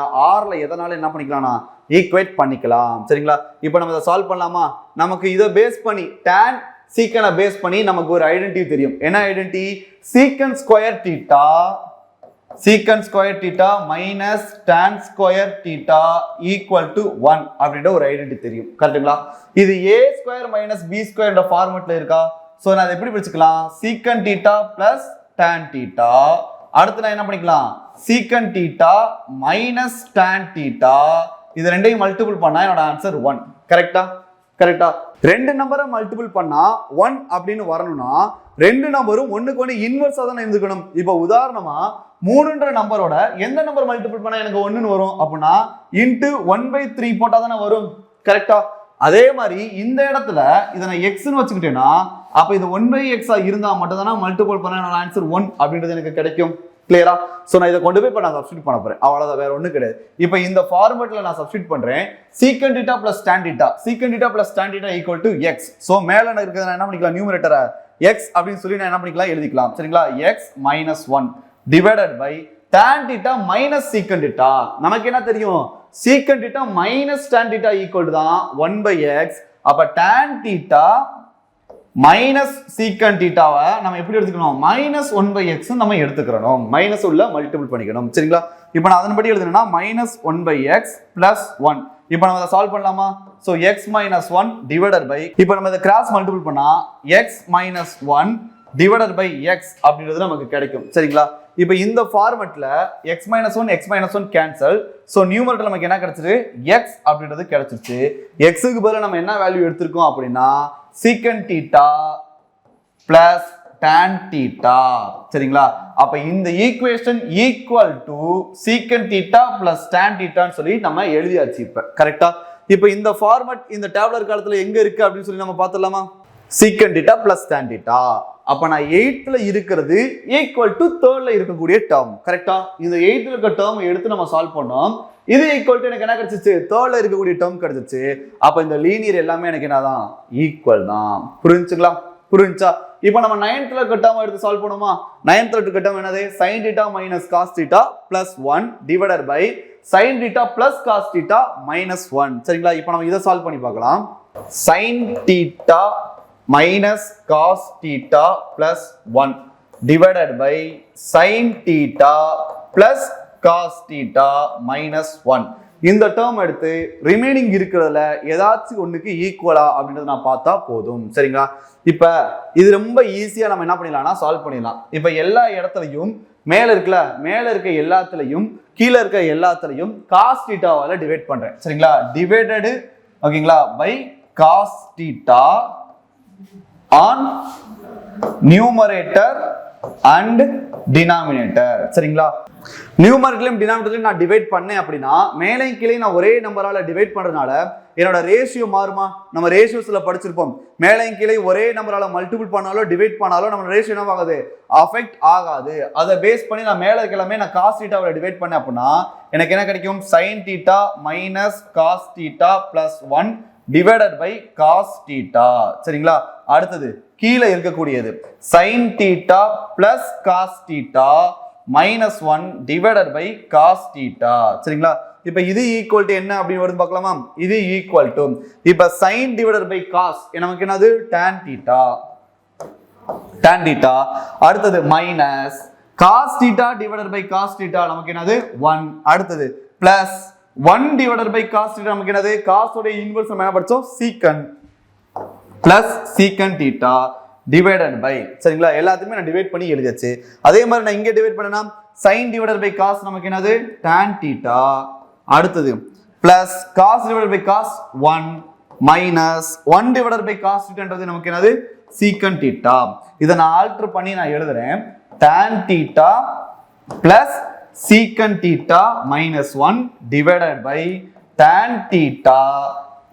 rல எதனால என்ன பண்ணிக்கலாம்னா ஈக்குவேட் பண்ணிக்கலாம். சரிங்களா? இப்போ நம்ம இதை சால்வ் பண்ணலாமா? நமக்கு இதை பேஸ் பண்ணி tan secant பேஸ் பண்ணி நமக்கு ஒரு ஐடென்டிட்டி தெரியும். என்ன identity? secant square theta minus tan square theta equal to 1 அப்படின்ற ஒரு ஐடென்டிட்டி தெரியும். கரெக்ட்டுங்களா? இது a square minus b square என்ற ஃபார்மட்ல இருக்கா? சோ நான் இதை எப்படி பிரிச்சுக்கலாம்? secant theta plus tan theta. அடுத்து நான் என்ன பண்ணிக்கலாம்? secant theta minus tan theta. இது ரெண்டையும் மல்டிபிள் பண்ணா என்னோட ஆன்சர் 1. கரெக்ட்டா? கரெக்ட்டா? ரெண்டு நம்பரை மல்டிபிள் பண்ணா 1 அப்படின்னு வரணும்னா ரெண்டு நம்பரும் ஒண்ணுக்கு ஒண்ணு இன்வெர்ஸா தான் இருந்துக்கணும். இப்போ உதாரணமா 3ன்ற நம்பரோட எந்த நம்பர் மல்டிபிள் பண்ணா எனக்கு 1ன்னு வரும் அப்படின்னா இன்டு 1/3 போட்டா தானே வரும். கரெக்டா? அதே மாதிரி இந்த இடத்துல இதை நான் எக்ஸ்ன்னு வச்சுக்கிட்டேன்னா அப்ப இது 1/x இருந்தா மட்டும் தானே மல்டிபிள் பண்ண என்னோட ஆன்சர் 1 அப்படின்றது எனக்கு கிடைக்கும். கிளியரா? சோ நான் இதை கொண்டு போய் இப்ப நான் சப்ஸ்டிட்யூட் பண்ண போறேன். அவ்வளவுதான், வேற ஒண்ணும் கிடையாது. இப்போ இந்த ஃபார்மட்ல நான் சப்ஸ்டிட்யூட் பண்றேன். secant theta plus tan theta equal to x. So மேல இருக்கிறது நான் என்ன பண்ணிக்கலாம்? நியூமரேட்டரை x அப்படின்னு சொல்லி நான் என்ன பண்ணிக்கலாம்? எழுதிக்கலாம். சரிங்களா? x minus 1 divided by tan theta minus secant theta. நமக்கு என்ன தெரியும்? secant theta minus tan theta equal to தான் 1/x. அப்ப tan theta minus secant theta-வை நம்ம எப்படி எடுத்துக்கணும்? minus 1/x நம்ம எடுத்துக்கிறோம். மைனஸ் உள்ள மல்டிபிள் பண்ணிக்கணும். சரிங்களா? இப்போ நான் அதன்படி எழுதுனா minus 1/x plus 1. இப்போ நம்ம அதை சால்வ் பண்ணலாமா? so x minus 1 divided by இப்போ நம்ம இதை கிராஸ் மல்டிபிள் பண்ணா x minus 1 divided by x அப்படின்றது நமக்கு கிடைக்கும். சரிங்களா? இப்போ இந்த ஃபார்மட்ல x minus 1 cancel. So numerator நமக்கு என்ன கிடைச்சிரு? x அப்படின்றது கிடைச்சிருச்சு. x க்கு பதிலா நம்ம என்ன வேல்யூ எடுத்துறோம் அப்படினா secant theta plus tan theta. சரிங்களா? அப்ப இந்த equation equal to secant theta plus tan theta ன்னு சொல்லி நம்ம எழுதியாச்சு. இப்ப கரெக்ட்டா? இப்போ இந்த ஃபார்மட் இந்த டேபுலர் காலத்துல எங்க இருக்கு அப்படினு சொல்லி நம்ம பார்த்தலாமா? secant theta plus tan theta. அப்ப நான் 8th இருக்கிறது ஈக்குவல் டு 3rd இருக்கக்கூடிய டேர்ம். கரெக்ட்டா? இந்த 8th இருக்க டேர்ம் எடுத்து நம்ம சால்வ் பண்ணோம். இது ஈக்குவல் டு எனக்கு என்ன கிடைச்சிச்சு? 3rd இருக்கக்கூடிய டேர்ம் கிடைச்சிச்சு. அப்ப இந்த லீனியர் எல்லாமே எனக்கு என்னதான்? ஈக்குவல் தான். புரிஞ்சுங்களா? புரிஞ்சா? இப்போ நம்ம 9th இருக்க டேர்ம் எடுத்து சால்வ் பண்ணுமா? 9th இருக்க டேர்ம் என்னது? sin theta minus cos theta plus 1 divided by sin theta plus cos theta minus 1. சரிங்களா? இப்போ நம்ம இதை சால்வ் பண்ணி பார்க்கலாம். sin theta minus cos theta plus 1 divided by sin theta plus cos theta minus 1. இந்த term எடுத்து remaining இருக்கிறதுல ஏதாச்சும் ஒண்ணுக்கு ஈக்குவலா அப்படின்றத நான் பார்த்தா போதும். சரிங்களா? இப்ப இது ரொம்ப ஈஸியா நம்ம என்ன பண்ணிடலாம்னா சால்வ் பண்ணிடலாம். இப்ப எல்லா இடத்துலையும் மேல இருக்க எல்லாத்துலயும் கீழே இருக்க எல்லாத்துலயும் cos theta-வால டிவைட் பண்றேன். சரிங்களா? டிவைடட் ஓகேங்களா by cos theta on numerator and denominator. சரிங்களா? நியூமரேட்டர்லயும் டினாமினேட்டர்லயும் நான் டிவைட் பண்ணேன் அப்படின்னா மேலே கீழே நான் ஒரே நம்பரால டிவைட் பண்றதுனால என்னோட ரேஷியோ மாறுமா? நம்ம ரேஷியோஸ்ல படிச்சிருப்போம். மேலே கீழே ஒரே நம்பரால மல்டிபிள் பண்ணாலோ டிவைட் பண்ணாலோ நம்ம ரேஷியோ என்ன ஆகாது? அஃபெக்ட் ஆகாது. அதை பேஸ் பண்ணி நான் மேலே கிழமை நான் cos theta-வை டிவைட் பண்ணேன் அப்படின்னா எனக்கு என்ன கிடைக்கும்? sin theta minus cos theta plus 1 divided by cos theta. சரிங்களா? அடுத்தது கீழே இருக்கக்கூடியது sin theta plus cos theta minus 1 divided by cos theta. சரிங்களா? இப்ப இது ஈக்குவல் டு என்ன அப்படின்னு வருது பார்க்கலாமா? இது ஈக்குவல் டு இப்ப sin டிவைடட் பை cos நமக்கு என்னது tan theta. tan theta அடுத்தது minus cos theta divided by cos theta நமக்கு என்னது 1. அடுத்தது plus 1 divided by cos theta நமக்கு என்னது cos உடைய இன்வெர்ஸ் நம்ம என்ன படிச்சோம் secant plus secant theta divided by சரிங்களா? எல்லாத்தையுமே நான் டிவைட் பண்ணி எழுதியாச்சு. அதே மாதிரி நான் இங்க டிவைட் பண்ணனா sin divided by cos நமக்கு என்னது tan theta. அடுத்தது plus cos divided by cos 1 minus 1 divided by cos theta நமக்கு என்னது secant theta. இதை நான் ஆல்டர் பண்ணி நான் எழுதுறேன் tan theta plus secant theta minus 1 divided by tan theta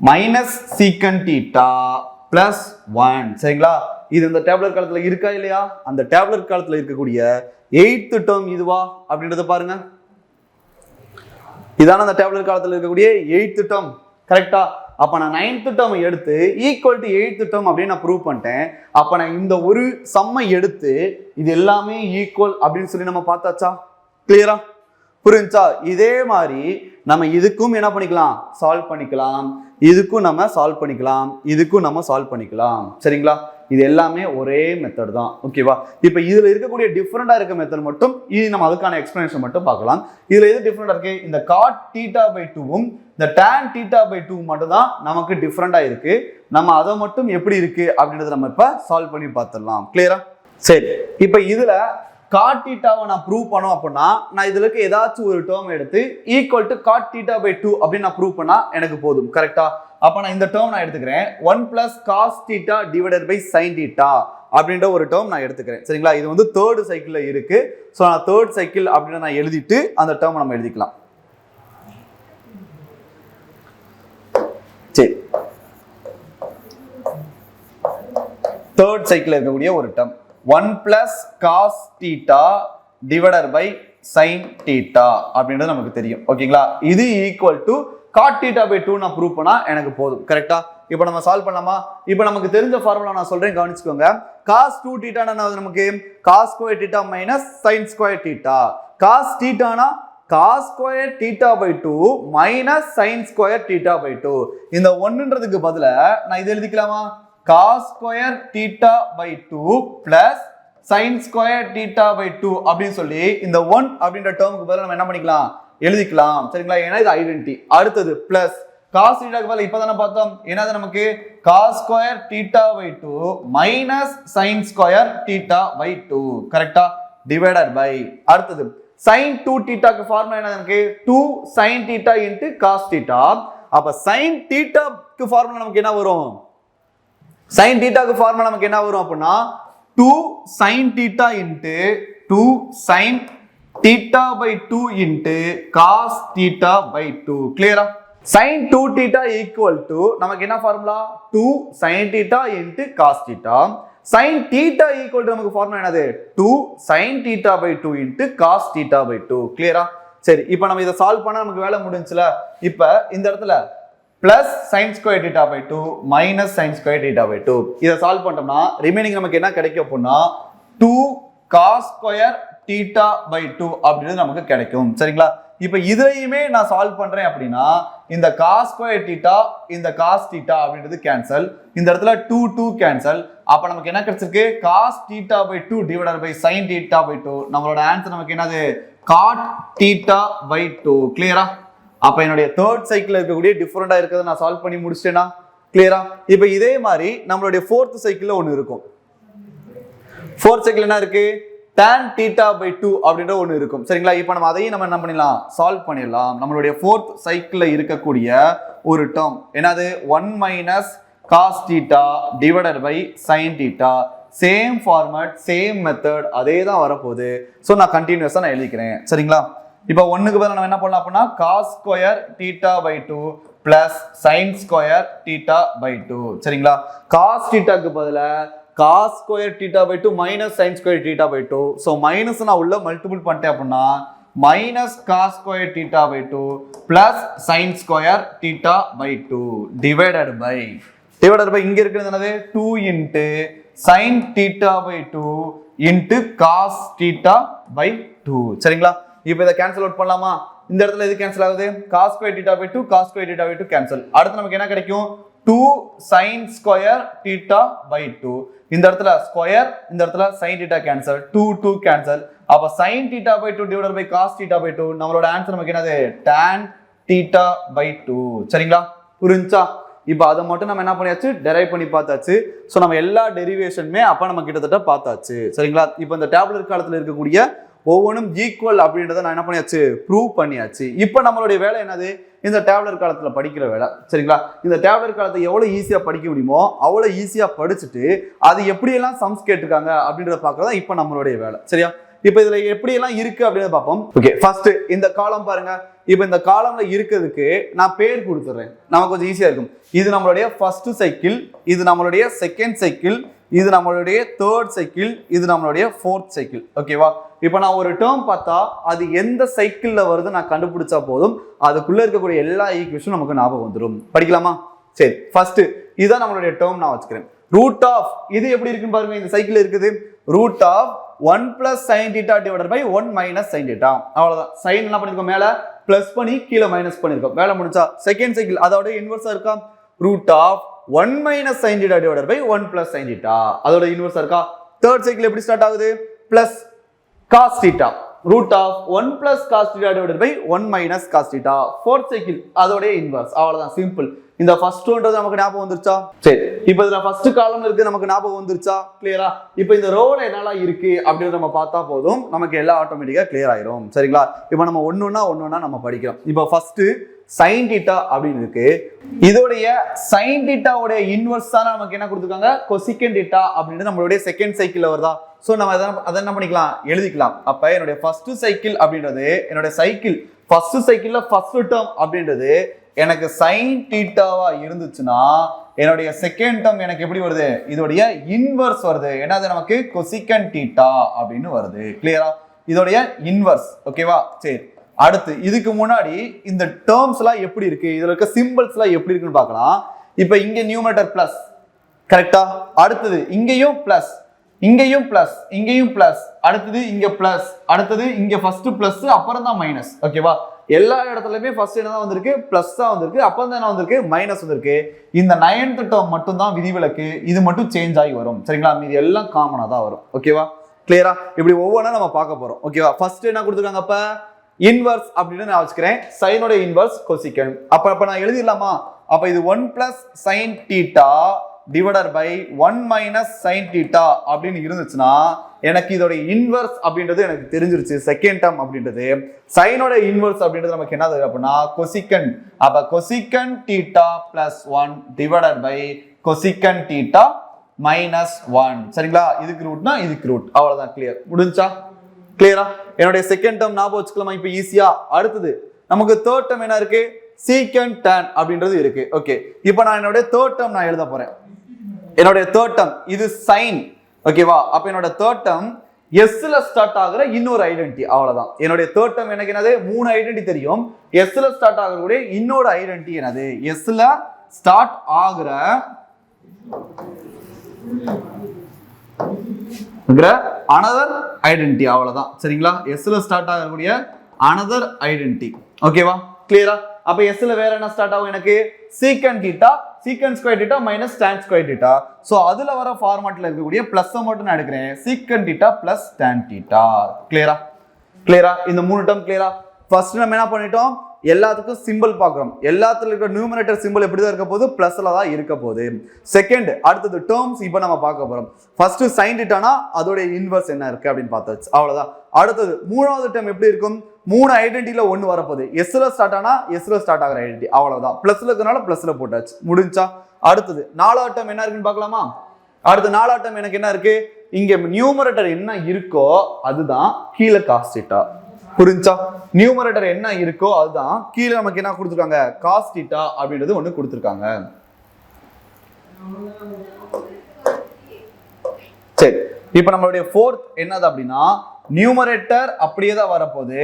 minus secant theta plus 1 சரிங்களா? இது இந்த டேபுலர் காலத்துல இருக்கா இல்லையா? அந்த டேபுலர் காலத்துல இருக்கக்கூடிய 8th டேர்ம் இதுவா அப்படின்றத பாருங்க. இதான அந்த டேபுலர் காலத்துல இருக்கக்கூடிய 8th டேர்ம் கரெக்டா? அப்ப நான் 9th டேர்ம் எடுத்து ஈக்குவல் டு 8th டேர்ம் அப்படின்னு நான் ப்ரூவ் பண்ணிட்டேன். அப்ப நான் இந்த ஒரு சம்மை எடுத்து இது எல்லாமே ஈக்குவல் அப்படின்னு சொல்லி நம்ம பார்த்தாச்சா? கிளியரா புரிஞ்சா? இதே மாதிரி நம்ம இதுக்கும் என்ன பண்ணிக்கலாம் சால்வ் பண்ணிக்கலாம், இதுக்கும் நம்ம சால்வ் பண்ணிக்கலாம், இதுக்கும் நம்ம சால்வ் பண்ணிக்கலாம் சரிங்களா? இது எல்லாமே ஒரே மெத்தட் தான் ஓகேவா? இப்போ இதுல இருக்கக்கூடிய டிஃபரெண்டா இருக்க மெத்தட் மட்டும் இது நம்ம அதுக்கான எக்ஸ்பிளனேஷன் மட்டும் பார்க்கலாம். இதுல எது டிஃபரெண்டா இருக்கு? இந்த cot theta by 2வும் இந்த tan theta by 2 மட்டும் தான் நமக்கு டிஃபரெண்டா இருக்கு. நம்ம அதை மட்டும் எப்படி இருக்கு அப்படின்றத நம்ம இப்ப சால்வ் பண்ணி பார்த்துடலாம். கிளியரா? சரி, இப்போ இதுல cot thetaவை நான் ப்ரூவ் பண்ணோம் அப்படின்னா நான் இதுல இருக்க ஏதாச்சும் ஒரு டேர்ம் எடுத்து equal to cot theta by 2 அப்படின்னு நான் ப்ரூவ் பண்ணா எனக்கு போதும் கரெக்டா? அப்ப நான் இந்த டேர்ம் நான் எடுத்துக்கிறேன் 1 plus cos theta divided by sin theta அப்படின்ற ஒரு டேர்ம் நான் எடுத்துக்கிறேன் சரிங்களா? இது வந்து தேர்ட் சைக்கிள்ல இருக்கு. ஸோ நான் தேர்ட் சைக்கிள் அப்படின்னு நான் எழுதிட்டு அந்த டேர்ம் நம்ம எழுதிக்கலாம். சரி, தேர்ட் சைக்கிள் இருக்கக்கூடிய ஒரு term 1 plus cos theta divided by sin theta அப்படின்றது நமக்கு தெரியும் ஓகேங்களா? இது equal to cot theta by 2 நான் ப்ரூவ் பண்ணா எனக்கு போதும் கரெக்டா? இப்போ நம்ம சால்வ் பண்ணலாமா? இப்போ நமக்கு தெரிஞ்ச ஃபார்முலா நான் சொல்றேன் கவனிச்சுக்கோங்க. cos 2 theta நமக்கு cos square theta minus sin square theta. cos theta னா cos square theta by 2 minus sin square theta by 2. இந்த 1ன்றதுக்கு பதிலா நான் இதை எழுதிக்கலாமா? cos square theta by 2 plus sin square theta by 2 அப்படின்னு சொல்லி இந்த 1 அப்படின்ற டேர்முக்கு பதிலா நம்ம என்ன பண்ணிக்கலாம் எழுதிக்கலாம் சரிங்களா? ஏன்னா இது ஐடென்டிட்டி. அடுத்தது பிளஸ் cos theta க்கு பதிலா இப்பதானே பார்த்தோம் என்னது நமக்கு cos square theta by 2 minus sin square theta by 2 கரெக்ட்டா? டிவைடட் பை அடுத்தது sin 2 theta க்கு ஃபார்முலா என்ன நமக்கு 2 sin theta into cos theta. அப்ப sin theta க்கு ஃபார்முலா நமக்கு என்ன வரும்? sin theta க்கு ஃபார்முலா நமக்கு என்ன வரும் அப்படினா 2 sin theta into 2 sin theta by 2 into cos theta by 2. கிளியரா? sin 2 theta equal to நமக்கு என்ன formula 2 sin theta into cos theta. sin theta equal to நமக்கு ஃபார்முலா என்னது 2 sin theta by 2 into cos theta by 2. கிளியரா? சரி, இப்போ நம்ம இத சால்வ் பண்ணா நமக்கு வேலை முடிஞ்சுல. இப்போ இந்த இடத்துல plus sin square theta by 2 minus sin square theta by 2 இத சால்வ் பண்ணோம்னா ரிமைனிங் நமக்கு என்ன கிடைக்கும் அப்படினா 2 cos square theta by 2 அப்படினு நமக்கு கிடைக்கும் சரிங்களா? இப்போ இதையுமே நான் சால்வ் பண்றேன் அப்படினா இந்த cos square theta இந்த cos theta அப்படின்றது கேன்சல், இந்த இடத்துல 2 2 கேன்சல். அப்ப நமக்கு என்ன கிடைச்சிருக்கு cos theta by 2 divided by sin theta by 2. நம்மளோட ஆன்சர் நமக்கு என்னது cot theta by 2. கிளியரா? அப்ப என்னுடைய தேர்ட் சைக்கிள் இருக்கக்கூடிய டிஃபரெண்டா இருக்கிறத நான் சால்வ் பண்ணி முடிச்சிட்டேனா? கிளியரா? இப்போ இதே மாதிரி நம்மளுடைய ஃபோர்த் சைக்கிள்ல ஒன்னு இருக்கும். ஃபோர்த் சைக்கிள் என்ன இருக்கு tan theta by 2 அப்படின்ற ஒன்று இருக்கும் சரிங்களா? இப்போ நம்ம அதையும் நம்ம என்ன பண்ணிடலாம் சால்வ் பண்ணிடலாம். நம்மளுடைய ஃபோர்த் சைக்கிள்ல இருக்கக்கூடிய ஒரு டேர்ம் என்னது 1 minus cos theta divided by sin theta. Same format same method அதே தான் வரப்போகுது. ஸோ நான் கண்டினியூஸாக நான் எழுதிக்கிறேன் சரிங்களா? இப்போ ஒன்றுக்கு பதிலாக நம்ம என்ன பண்ணலாம் அப்படின்னா cos square theta by 2 plus sin square theta by 2 சரிங்களா? cos thetaக்கு பதிலாக cos square theta by 2 minus sin square theta by 2. So minus நான் உள்ள மல்டிபிள் பண்ணிட்டேன் அப்படின்னா minus cos square theta by 2 plus sin square theta by 2 divided by இங்க இருக்கிறது என்னது 2 into sin theta by 2 into cos theta by 2 சரிங்களா? இப்போ இதை கேன்சல் அவுட் பண்ணலாமா? இந்த இடத்துல எது கேன்சல் ஆகுது cos square theta by 2 cos square theta by 2 cancel. அடுத்து நமக்கு என்ன கிடைக்கும் 2 sin square theta by 2. இந்த இடத்துல ஸ்கொயர், இந்த இடத்துல sin theta கேன்சல், 2 கேன்சல். அப்ப sin theta by 2 divided by cos theta by 2 நம்மளோட ஆன்சர் நமக்கு என்னது tan theta by 2. சரிங்களா, புரிஞ்சா? இப்போ அதை மட்டும் நம்ம என்ன பண்ணியாச்சு டெரைவ் பண்ணி பார்த்தாச்சு. ஸோ நம்ம எல்லா டெரிவேஷனுமே அப்போ நம்ம கிட்டத்தட்ட பார்த்தாச்சு. சரிங்களா, இப்போ இந்த டேப்லெட் காலத்தில் இருக்கக்கூடிய ஒவ்வொன்றும் ஈக்குவல் அப்படின்றத நான் என்ன பண்ணியாச்சு ப்ரூவ் பண்ணியாச்சு. இப்போ நம்மளுடைய வேலை என்னது இந்த டேப்லெட் காலத்தில் படிக்கிற வேலை. சரிங்களா, இந்த டேப்லெட் காலத்தை எவ்வளோ ஈஸியாக படிக்க முடியுமோ அவ்வளோ ஈஸியாக படிச்சுட்டு அது எப்படியெல்லாம் சம்ஸ் கேட்டிருக்காங்க அப்படின்றத பார்க்கறதா இப்போ நம்மளுடைய வேலை. சரியா, இப்போ இதுல எப்படியெல்லாம் இருக்கு அப்படின்னு பார்ப்போம். ஓகே, ஃபர்ஸ்ட் இந்த காலம் பாருங்க. இப்போ இந்த காலம்ல இருக்கிறதுக்கு நான் பேர் கொடுத்துறேன், நமக்கு கொஞ்சம் ஈஸியா இருக்கும். இது நம்மளுடைய ஃபர்ஸ்ட் சைக்கிள், இது நம்மளுடைய செகண்ட் சைக்கிள், இது நம்மளுடைய தேர்ட் சைக்கிள், இது நம்மளுடைய ஃபோர்த் சைக்கிள். ஓகேவா, இப்போ நான் ஒரு டேர்ம் பார்த்தா அது எந்த சைக்கிள்ல வருது நான் கண்டுபிடிச்சா போதும், அதுக்குள்ள இருக்கக்கூடிய எல்லா ஈக்குவேஷனும் நமக்கு ஞாபகம் வந்துடும். படிக்கலாமா? சரி, ஃபர்ஸ்ட் இதுதான் நம்மளுடைய டேர்ம் நான் வச்சுக்கிறேன். ரூட் ஆஃப் இது எப்படி இருக்குன்னு பாருங்க. இந்த சைக்கிள் இருக்குது root of 1 plus sin theta divided by 1 minus sin theta. அவ்வளவுதான். sin என்ன பண்ணிருக்கோம், மேல பிளஸ் பண்ணி கீழே மைனஸ் பண்ணிருக்கோம். வேலை முடிஞ்சா. செகண்ட் சைக்கிள் அதோட இன்வெர்ஸா இருக்கா root of 1 minus sin theta divided by 1 plus sin theta. அதோட இன்வெர்ஸா இருக்கா. தேர்ட் சைக்கிள் எப்படி ஸ்டார்ட் ஆகுது plus cos theta root of 1 plus cos theta divided by 1 minus cos theta. Fourth cycle அதோட இன்வெர்ஸ். அவ்வளவுதான், சிம்பிள். இந்த ஃபர்ஸ்ட் ஒன்றது நமக்கு ஞாபகம் வந்துருச்சா? சரி, இப்போ இதுல ஃபர்ஸ்ட் காலம் இருக்கு, நமக்கு ஞாபகம் வந்துருச்சா? கிளியரா? இப்போ இந்த ரோல என்னலாம் இருக்கு அப்படின்னு நம்ம பார்த்தா போதும், நமக்கு எல்லாம் ஆட்டோமேட்டிக்கா கிளியர் ஆயிரும். சரிங்களா, இப்போ நம்ம ஒன்னொன்னா நம்ம படிக்கிறோம். இப்போ ஃபர்ஸ்ட் sin theta அப்படின்னு இருக்கு. இதோடைய sin theta உடைய இன்வெர்ஸ் தான் நமக்கு என்ன கொடுத்துருக்காங்க cosecant theta அப்படின்னு நம்மளுடைய செகண்ட் சைக்கிள் வருதா? சோ நம்ம அதை என்ன பண்ணிக்கலாம் எழுதிக்கலாம். அப்ப என்னுடைய ஃபர்ஸ்ட் சைக்கிள் அப்படின்றது என்னுடைய சைக்கிள் ஃபர்ஸ்ட் சைக்கிள்ல ஃபர்ஸ்ட் டேர்ம் அப்படின்றது எனக்கு sin தீட்டாவா இருந்துச்சுன்னா என்னுடைய செகண்ட் டேர்ம் எனக்கு எப்படி வருது இதோடைய இன்வெர்ஸ் வருது. என்னது நமக்கு cosecant theta அப்படின்னு வருது. கிளியரா? இதோடைய இன்வெர்ஸ். ஓகேவா? சரி, அடுத்து இதுக்கு முன்னாடி இந்த டேர்ம்ஸ் எல்லாம் எப்படி இருக்கு, இதுல இருக்க சிம்பிள்ஸ் எல்லாம் எப்படி இருக்குன்னு பார்க்கலாம். இப்போ இங்க நியூமரேட்டர் பிளஸ், கரெக்டா? அடுத்தது இங்கேயும் பிளஸ், இங்கேயும் பிளஸ், இங்கேயும் பிளஸ், அடுத்தது இங்க பிளஸ், அடுத்தது இங்க ஃபர்ஸ்ட் பிளஸ் அப்புறம் தான் மைனஸ். ஓகேவா? எல்லா இடத்துலயுமே ஃபர்ஸ்ட் என்ன தான் வந்திருக்கு பிளஸ் தான் வந்திருக்கு, அப்புறம் தான் என்ன வந்திருக்கு மைனஸ் வந்திருக்கு. இந்த 9th டேர்ம் மட்டும் தான் விதிவிலக்கு, இது மட்டும் சேஞ்ச் ஆகி வரும். சரிங்களா, மீதி எல்லாம் காமனா தான் வரும். ஓகேவா? கிளியரா? இப்படி ஒவ்வொன்றா நம்ம பார்க்க போறோம். ஓகேவா? ஃபர்ஸ்ட் என்ன கொடுத்துருக்காங்க அப்ப இன்வெர்ஸ் அப்படின்னு நான் வச்சுக்கிறேன். சைனோட இன்வெர்ஸ் cosecant. அப்ப நான் எழுதிடலாமா? அப்ப இது 1 plus sin theta divided by 1 minus sin theta அப்படின்னு இருந்துச்சுன்னா எனக்கு இதோட இன்வெர்ஸ் அப்படின்றது எனக்கு தெரிஞ்சிருச்சு. செகண்ட் டேர்ம் அப்படின்றது சைனோட இன்வெர்ஸ் அப்படின்றது நமக்கு என்ன அப்படின்னா cosecant. அப்ப cosecant theta plus 1 divided by cosecant theta minus 1. சரிங்களா, இதுக்கு ரூட்னா இதுக்கு ரூட். அவ்வளவுதான். கிளியர்? முடிஞ்சா? கிளியரா? என்னுடைய செகண்ட் டேர்ம் ஞாபகம் வச்சுக்கலாமா இப்போ ஈஸியா? அடுத்தது நமக்கு தேர்ட் டேர்ம் என்ன இருக்கு secant tan அப்படின்றது இருக்கு. ஓகே, இப்போ நான் என்னுடைய தேர்ட் டேர்ம் நான் எழுத போறேன். என்னுடைய தேர்ட் டேர்ம் இது sin. ஓகேவா? அப்ப என்னோட தேர்ட் டேர்ம் எஸ்ல ஸ்டார்ட் ஆகுற இன்னொரு ஐடென்டிட்டி. அவ்வளவுதான். என்னுடைய தேர்ட் டேர்ம் எனக்கு என்னது 3 ஐடென்டிட்டி தெரியும். எஸ்ல ஸ்டார்ட் ஆகக்கூடிய இன்னொரு ஐடென்டிட்டி என்னது எஸ்ல ஸ்டார்ட் ஆகுற another identity. அவ்வளவுதான். சரிங்களா, எஸ்ல ஸ்டார்ட் ஆகக்கூடிய another identity. ஓகேவா? கிளியரா? அப்ப எஸ்ல வேற என்ன ஸ்டார்ட் ஆகும் எனக்கு secant theta secant square theta minus tan square theta. So அதுல வர ஃபார்மட்ல இருக்கக்கூடிய பிளஸ் மட்டும் நான் எடுக்கிறேன். secant theta plus tan theta. கிளியரா? கிளியரா? இந்த மூணு டேர்ம் கிளியரா? ஃபர்ஸ்ட் நம்ம என்ன பண்ணிட்டோம், எல்லாத்துக்கும் சிம்பிள் பார்க்குறோம். எல்லாத்துல இருக்கிற நியூமரேட்டர் சிம்பிள் எப்படி தான் இருக்க போகுது பிளஸ்ல தான் இருக்க போகுது. செகண்ட் அடுத்தது டேர்ம்ஸ் இப்போ நம்ம பார்க்க போறோம். ஃபர்ஸ்ட் sin thetaனா அதோட இன்வெர்ஸ் என்ன இருக்கு அப்படின்னு பார்த்தாச்சு. அவ்வளவுதான். அடுத்தது மூணாவது டேர்ம் எப்படி இருக்கும், 3 ஐடென்டிட்டில ஒன்னு வரப்போகுது. எஸ்ல ஸ்டார்ட் ஆனா எஸ்ல ஸ்டார்ட் ஆகிற ஐடென்டிட்டி. அவ்வளவுதான். பிளஸ்ல இருக்கனால பிளஸ்ல போட்டாச்சு. முடிஞ்சா? அடுத்தது நாலாவது டேர்ம் என்ன இருக்குன்னு பார்க்கலாமா? அடுத்து நாலாவது டேர்ம் எனக்கு என்ன இருக்கு, இங்க நியூமரேட்டர் என்ன இருக்கோ அதுதான் கீழே cos theta. புரிஞ்சா? நியூமரேட்டர் என்ன இருக்கோ அதுதான் கீழே நமக்கு என்ன கொடுத்துருக்காங்க cos theta அப்படின்றது ஒண்ணு கொடுத்துருக்காங்க. சரி, இப்போ நம்மளுடைய ஃபோர்த் என்னது அப்படின்னா நியூமரேட்டர் அப்படியே தான் வரப்போகுது,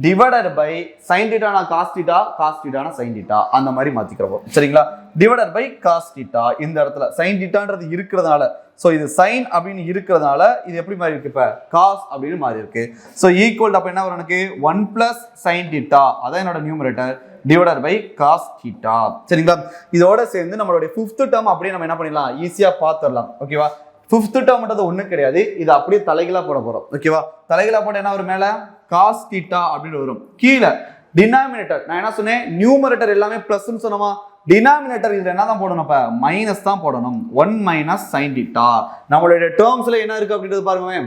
divided by sin theta cos theta cos theta sin theta அந்த மாதிரி மாத்திக்கிறோம். சரிங்களா, டிவைடட் பை காஸ் தீட்டா. இந்த இடத்துல சைன் தீட்டான்றது இருக்கிறதுனால, ஸோ இது சைன் அப்படின்னு இருக்கிறதுனால இது எப்படி மாறி இருக்கு, இப்போ காஸ் அப்படின்னு மாறி இருக்கு. ஸோ ஈக்குவல் அப்போ என்ன வரும் எனக்கு 1 பிளஸ் சைன் தீட்டா, அதான் என்னோட numerator, divided by cos theta. சரிங்களா? இதோட சேர்ந்து நம்மளுடைய 5th டேர்ம் அப்படியே நம்ம என்ன பண்ணிடலாம், ஈஸியா பார்த்துடலாம். ஓகேவா? 5th டேர்ம்ன்றது ஒன்றும் கிடையாது, இது அப்படியே தலைகீழா போட போறோம். ஓகேவா? தலைகீழா போட என்ன வரும், மேல காஸ் தீட்டா அப்படின்னு வரும். கீழே டினாமினேட்டர் நான் என்ன சொன்னேன், நியூமரேட்டர் எல்லாமே பிளஸ்ன்னு சொன்னோமா, டினாமினேட்டர் இதுல என்ன தான் போடணும், இப்ப மைனஸ் தான் போடணும். 1 மைனஸ் சைன் தீட்டா. நம்மளுடைய டேர்ம்ஸ்ல என்ன இருக்கு அப்படின்றது பாருங்க,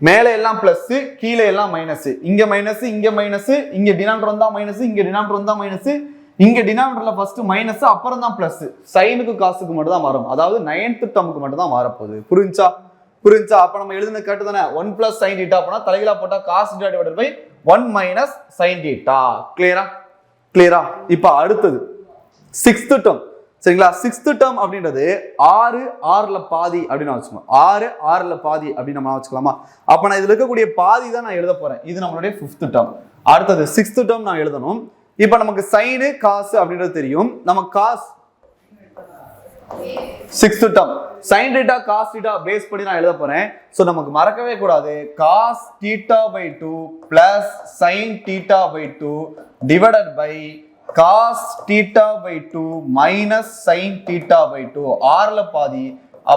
மேலே எல்லாம் பிளஸ், கீழே எல்லாம் மைனஸ். இங்க மைனஸ், இங்க மைனஸ், இங்க டினாமினேட்டர் வந்தா மைனஸ், இங்க டினாமினேட்டர் வந்தா மைனஸ், இங்க டினாமினேட்டர்ல ஃபர்ஸ்ட் மைனஸ் அப்புறம் தான் பிளஸ். சைனுக்கு காசுக்கு மட்டும் தான் மாறும், அதாவது 9th டேர்முக்கு மட்டும் தான் மாறப்போகுது. புரிஞ்சா? அப்ப நம்ம எழுதுன கேட்டு தானே 1 பிளஸ் சைன் தீட்டா அப்படின்னா தலைகீழா போட்டா cos theta divided by 1 minus sine theta. கிளியரா? இப்ப அடுத்தது 6th டேர்ம். சரிங்களா? 6th டேர்ம் அப்படின்றது 6 பாதி அப்படின்னு வச்சுக்கோங்க. 6 பாதி அப்படின்னு நம்ம வச்சுக்கலாமா? அப்ப நான் இதுல இருக்கக்கூடிய பாதி தான் நான் எழுத போறேன். இது நம்மளுடைய 5th டேர்ம். அடுத்தது 6th டேர்ம் நான் எழுதணும். இப்ப நமக்கு சைனு காசு அப்படின்றது தெரியும். நம்ம cos 6th term sine theta cos theta base பண்ணி நான் எழுத போறேன். சோ நமக்கு மறக்கவே கூடாது, cos theta by 2 plus sine theta by 2 divided by cos theta by 2 minus sine theta by 2. 6ல பாதி,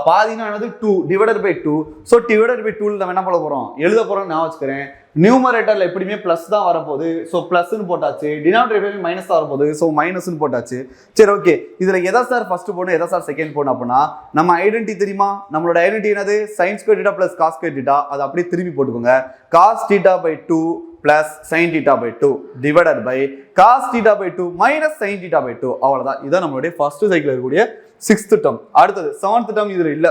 பாதினா என்னது 2 divided by 2. So divided by 2 நம்ம என்ன பண்ண போறோம், எழுத போறோம். நான் வச்சுக்கிறேன், நியூமரேட்டர்ல எப்படியுமே பிளஸ் தான் வரப்போகுது. ஸோ பிளஸ்ன்னு போட்டாச்சு. டினாமினேட்டர் மைனஸ் தான் வரப்போகுது. ஸோ மைனஸ்ன்னு போட்டாச்சு. சரி, ஓகே. இதுல எதை சார் ஃபர்ஸ்ட் போடணும், எதை சார் செகண்ட் போடணும் அப்படின்னா, நம்ம ஐடென்டி தெரியுமா, நம்மளோட ஐடென்டி என்னது, sine square theta plus cos square theta. அதை அப்படியே திருப்பி போட்டுக்கோங்க. Cos theta by 2 plus sine theta by 2 divided by cos theta by 2 minus sine theta by 2. அவ்வளவுதான். இதான் நம்மளுடைய ஃபர்ஸ்ட் சைக்கிள் இருக்கக்கூடிய 6th டேர்ம். அடுத்தது 7th டேர்ம் இதுல இல்ல.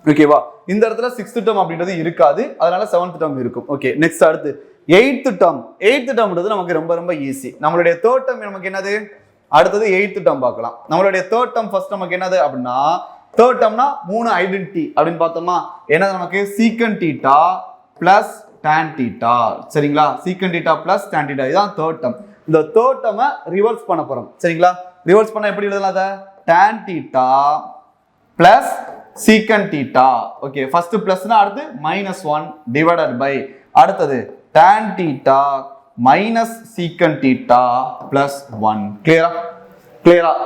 ஓகேவா? இந்த இடத்துல 6th டேர்ம் அப்படின்றது இருக்காது, அதனால 7th டேர்ம் இருக்கும். ஓகே, நெக்ஸ்ட் அடுத்து 8th டேர்ம். 8th டேர்ம்ன்றது நமக்கு ரொம்ப ரொம்ப ஈஸி. நம்மளுடைய 3rd டேர்ம் நமக்கு என்னது, அடுத்தது 8th டேர்ம் பார்க்கலாம். நம்மளுடைய 3rd டேர்ம் ஃபர்ஸ்ட் நமக்கு என்னது அப்படின்னா, 3rd டேர்ம்னா 3 ஐடென்டிட்டி அப்படின்னு பார்த்தோமா. என்னது நமக்கு சீக்கன் தீட்டா பிளஸ் tan தீட்டா. சரிங்களா? சீக்கன் தீட்டா பிளஸ் tan தீட்டா. இதுதான் 3rd டேர்ம். இந்த 3rd டேர்மை ரிவர்ஸ் பண்ண போறோம். சரிங்களா? ரிவர்ஸ் பண்ண எப்படி எழுதலாம், அதை tan theta plus secant theta. Okay, first பிளஸ்னா அடுத்து -1 டிவைடட் பை அடுத்தது tan theta minus secant theta plus 1. கிளியரா?